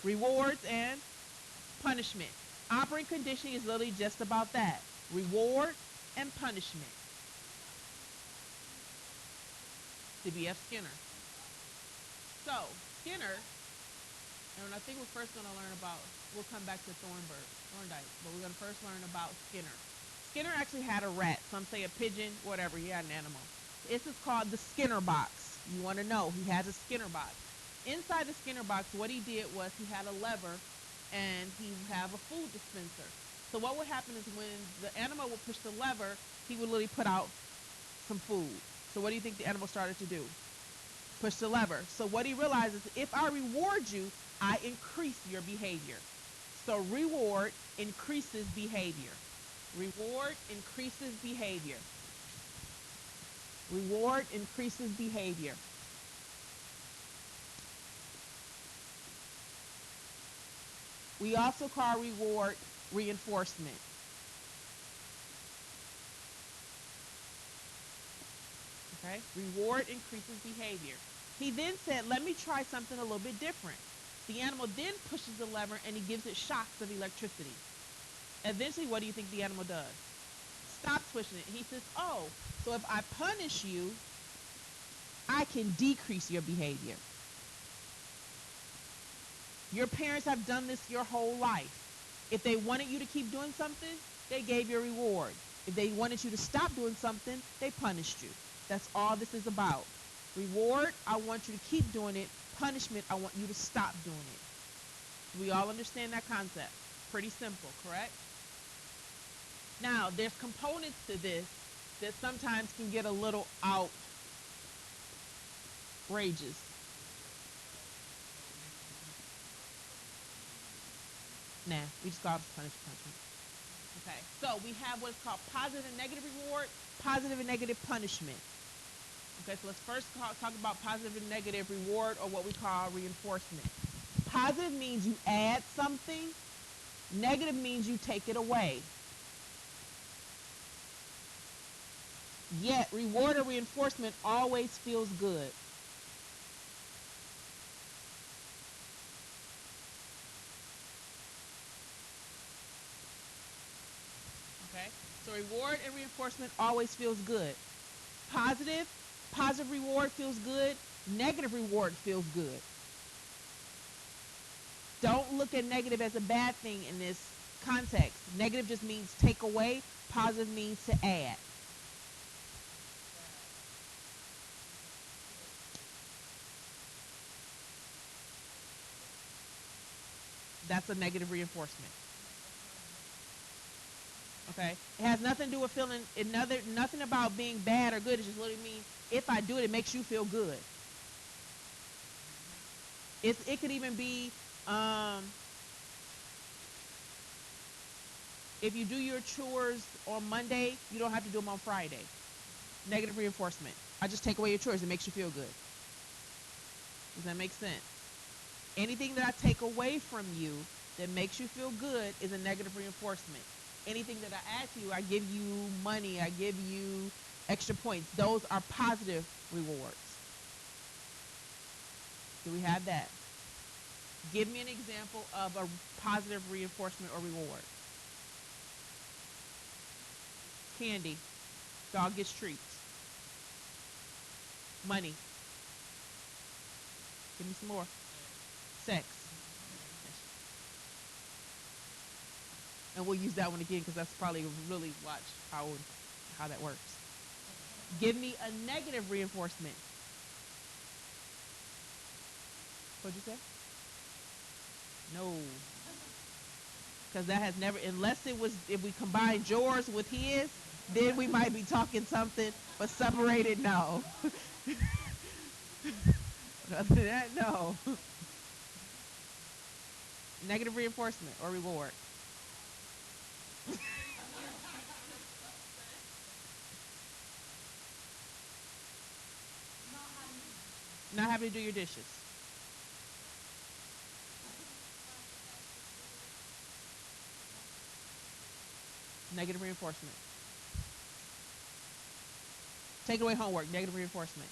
[SPEAKER 1] Rewards and punishment. Operant conditioning is literally just about that. Reward and punishment. To B.F. Skinner. So, Skinner, and I think we're first going to learn about, we'll come back to Thorndike, but we're going to first learn about Skinner. Skinner actually had a rat, some say a pigeon, whatever, he had an animal. This is called the Skinner box. You want to know, he has a Skinner box. Inside the Skinner box, what he did was he had a lever and he would have a food dispenser. So what would happen is when the animal would push the lever, he would literally put out some food. So what do you think the animal started to do? Push the lever. So what he realizes, if I reward you, I increase your behavior. So reward increases behavior. Reward increases behavior. Reward increases behavior. We also call reward reinforcement. Okay? Reward increases behavior. He then said, let me try something a little bit different. The animal then pushes the lever and he gives it shocks of electricity. Eventually, what do you think the animal does? Stops pushing it. He says, oh, so if I punish you, I can decrease your behavior. Your parents have done this your whole life. If they wanted you to keep doing something, they gave you a reward. If they wanted you to stop doing something, they punished you. That's all this is about. Reward, I want you to keep doing it. Punishment, I want you to stop doing it. We all understand that concept. Pretty simple, correct? Now, there's components to this that sometimes can get a little outrageous. Nah, we just call it punishment. Okay, so we have what's called positive and negative reward, positive and negative punishment. Okay, so let's first talk about positive and negative reward, or what we call reinforcement. Positive means you add something. Negative means you take it away. Yet, reward or reinforcement always feels good. Okay, so reward and reinforcement always feels good. Positive reward feels good. Negative reward feels good. Don't look at negative as a bad thing in this context. Negative just means take away. Positive means to add. That's a negative reinforcement. Okay, it has nothing to do with feeling another. Nothing about being bad or good. It just literally means if I do it, it makes you feel good. It could even be um, if you do your chores on Monday, you don't have to do them on Friday. Negative reinforcement. I just take away your chores. It makes you feel good. Does that make sense? Anything that I take away from you that makes you feel good is a negative reinforcement. Anything that I add to you, I give you money, I give you extra points. Those are positive rewards. Do we have that? Give me an example of a positive reinforcement or reward. Candy. Dog gets treats. Money. Give me some more. Sex. And we'll use that one again because that's probably really watch how that works. Give me a negative reinforcement. What'd you say? No. Because that has never, unless it was, if we combined yours with his, then we might be talking something, but separated, no. Other than that, no. Negative reinforcement or reward. Not having to do your dishes. Negative reinforcement. Take away homework. Negative reinforcement.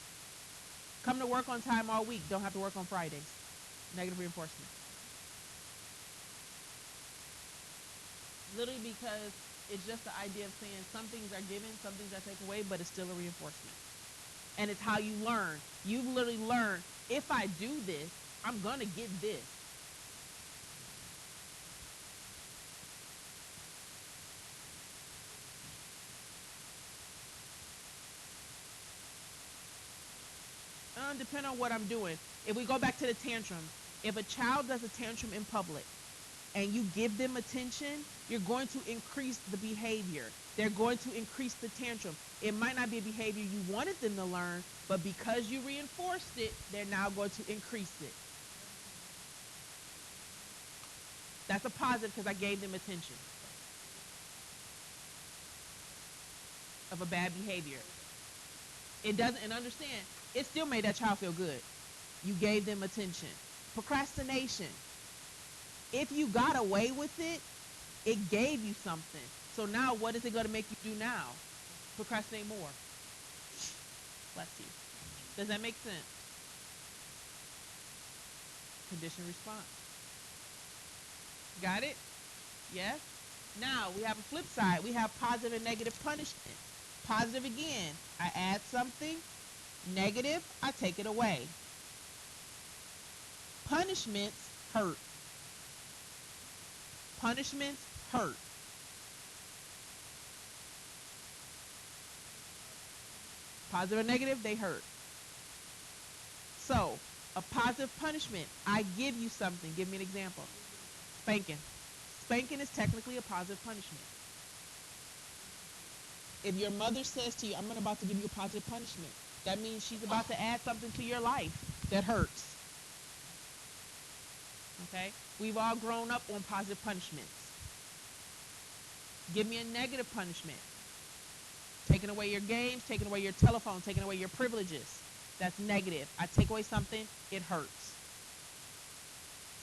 [SPEAKER 1] Come to work on time all week. Don't have to work on Fridays. Negative reinforcement. Literally because it's just the idea of saying some things are given, some things are taken away, but it's still a reinforcement. And it's how you learn. You literally learn, if I do this, I'm going to get this. Depending on what I'm doing. If we go back to the tantrum, if a child does a tantrum in public and you give them attention, you're going to increase the behavior. They're going to increase the tantrum. It might not be a behavior you wanted them to learn, but because you reinforced it, they're now going to increase it. That's a positive because I gave them attention of a bad behavior. It doesn't, and understand, it still made that child feel good. You gave them attention. Procrastination. If you got away with it, it gave you something. So now what is it going to make you do now? Procrastinate more. Bless you. Does that make sense? Conditioned response. Got it? Yes? Now we have a flip side. We have positive and negative punishment. Positive again, I add something. Negative, I take it away. Punishments hurt. Punishments hurt. Positive or negative, they hurt. So, a positive punishment, I give you something. Give me an example. Spanking. Spanking is technically a positive punishment. If your mother says to you, I'm about to give you a positive punishment, that means she's about to add something to your life that hurts. Okay? We've all grown up on positive punishments. Give me a negative punishment. Taking away your games, taking away your telephone, taking away your privileges. That's negative. I take away something, it hurts.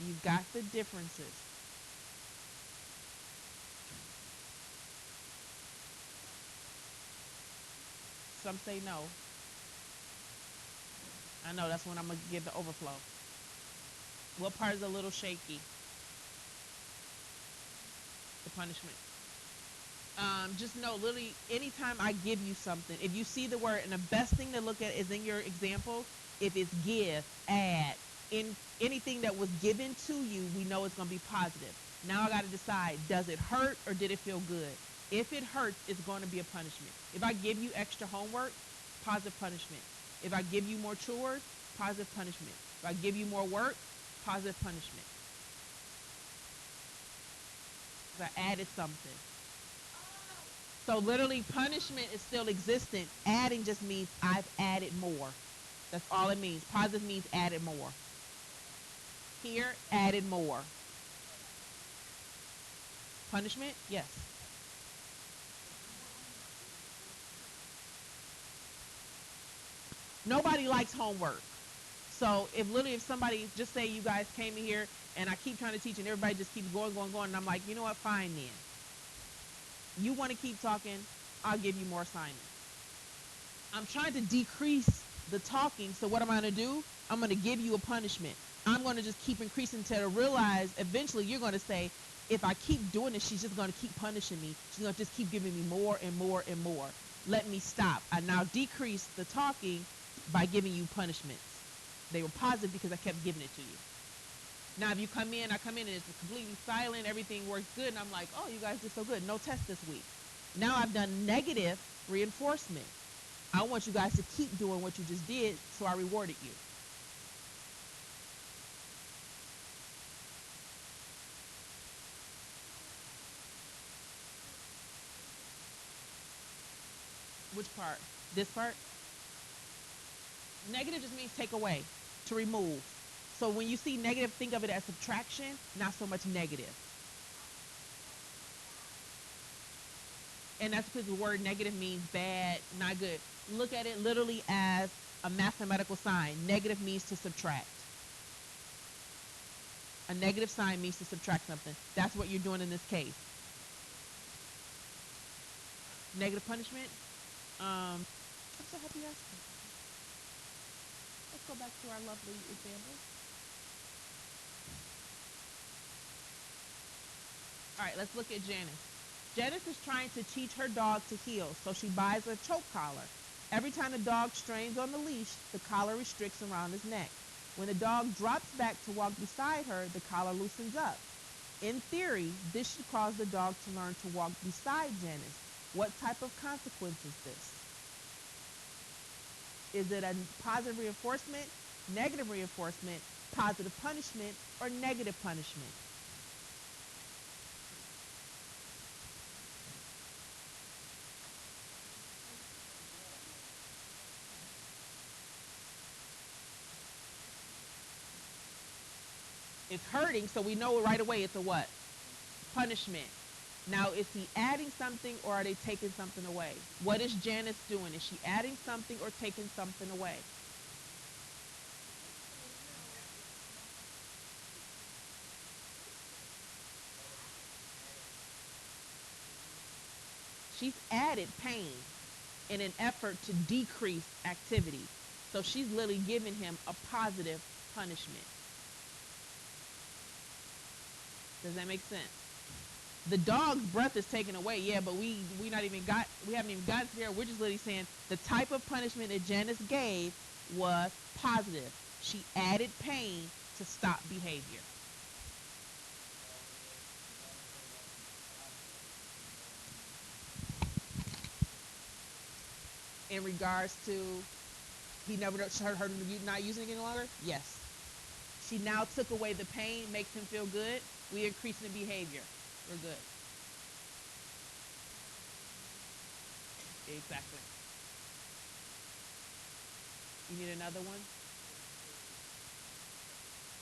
[SPEAKER 1] You got the differences. Some say no. I know, that's when I'm going to give the overflow. What part is a little shaky? The punishment. Just know, literally, anytime I give you something, if you see the word, and the best thing to look at is in your example, if it's give, add, anything that was given to you, we know it's going to be positive. Now I got to decide, does it hurt or did it feel good? If it hurts, it's going to be a punishment. If I give you extra homework, positive punishment. If I give you more chores, positive punishment. If I give you more work, positive punishment. If I added something. So literally punishment is still existent. Adding just means I've added more. That's all it means. Positive means added more. Here, added more. Punishment? Yes. Nobody likes homework. So if somebody, just say you guys came in here and I keep trying to teach and everybody just keeps going, going, going, and I'm like, you know what, fine then. You want to keep talking, I'll give you more assignments. I'm trying to decrease the talking, so what am I going to do? I'm going to give you a punishment. I'm going to just keep increasing until I realize eventually you're going to say, if I keep doing this, she's just going to keep punishing me. She's going to just keep giving me more and more and more. Let me stop. I now decrease the talking by giving you punishments. They were positive because I kept giving it to you. Now, if you come in, I come in and it's completely silent, everything works good, and I'm like, oh, you guys did so good. No test this week. Now I've done negative reinforcement. I want you guys to keep doing what you just did, so I rewarded you. Which part? This part? Negative just means take away, to remove. So when you see negative, think of it as subtraction, not so much negative. And that's because the word negative means bad, not good. Look at it literally as a mathematical sign. Negative means to subtract. A negative sign means to subtract something. That's what you're doing in this case. Negative punishment. I'm so happy you asked me. Let's go back to our lovely example. All right, let's look at Janice. Janice is trying to teach her dog to heel, so she buys a choke collar. Every time the dog strains on the leash, the collar restricts around his neck. When the dog drops back to walk beside her, the collar loosens up. In theory, this should cause the dog to learn to walk beside Janice. What type of consequence is this? Is it a positive reinforcement, negative reinforcement, positive punishment, or negative punishment? It's hurting, so we know right away it's a what? Punishment. Now, is he adding something or are they taking something away? What is Janice doing? Is she adding something or taking something away? She's added pain in an effort to decrease activity. So she's literally giving him a positive punishment. Does that make sense? The dog's breath is taken away, yeah, but we haven't even gotten there. We're just literally saying the type of punishment that Janice gave was positive. She added pain to stop behavior. In regards to he never heard her not using it any longer, yes. She now took away the pain, makes him feel good. We increase the behavior. We're good. Exactly. You need another one?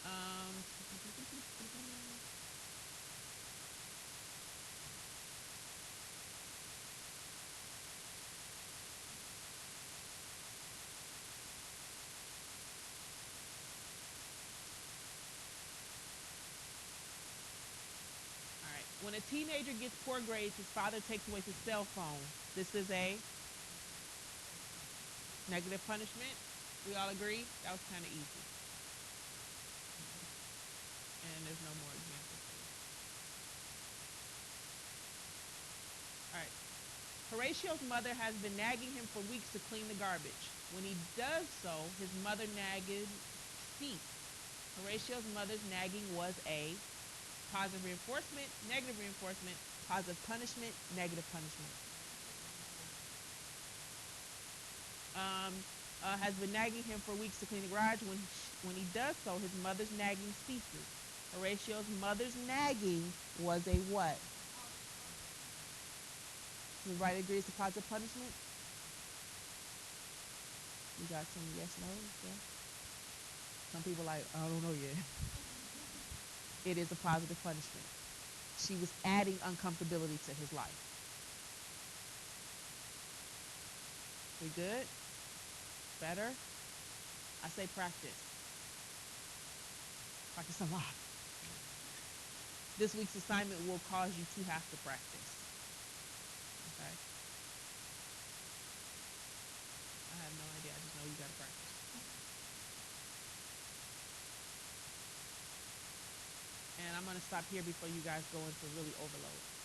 [SPEAKER 1] Um, all right. When a teenager gets poor grades, his father takes away his cell phone. This is a negative punishment. We all agree? That was kind of easy. And there's no more examples. All right. Horatio's mother has been nagging him for weeks to clean the garbage. When he does so, his mother nagged cease. Horatio's mother's nagging was a positive reinforcement, negative reinforcement, positive punishment, negative punishment. Has been nagging him for weeks to clean the garage. When he does so, his mother's nagging ceases. Horatio's mother's nagging was a what? Everybody agrees to positive punishment? You got some yes, no? Yeah. Some people like, I don't know yet. It is a positive punishment. She was adding uncomfortability to his life. We good? Better? I say practice. Practice a lot. This week's assignment will cause you to have to practice. Okay? I have no idea. I just know you got to practice. And I'm going to stop here before you guys go into really overload.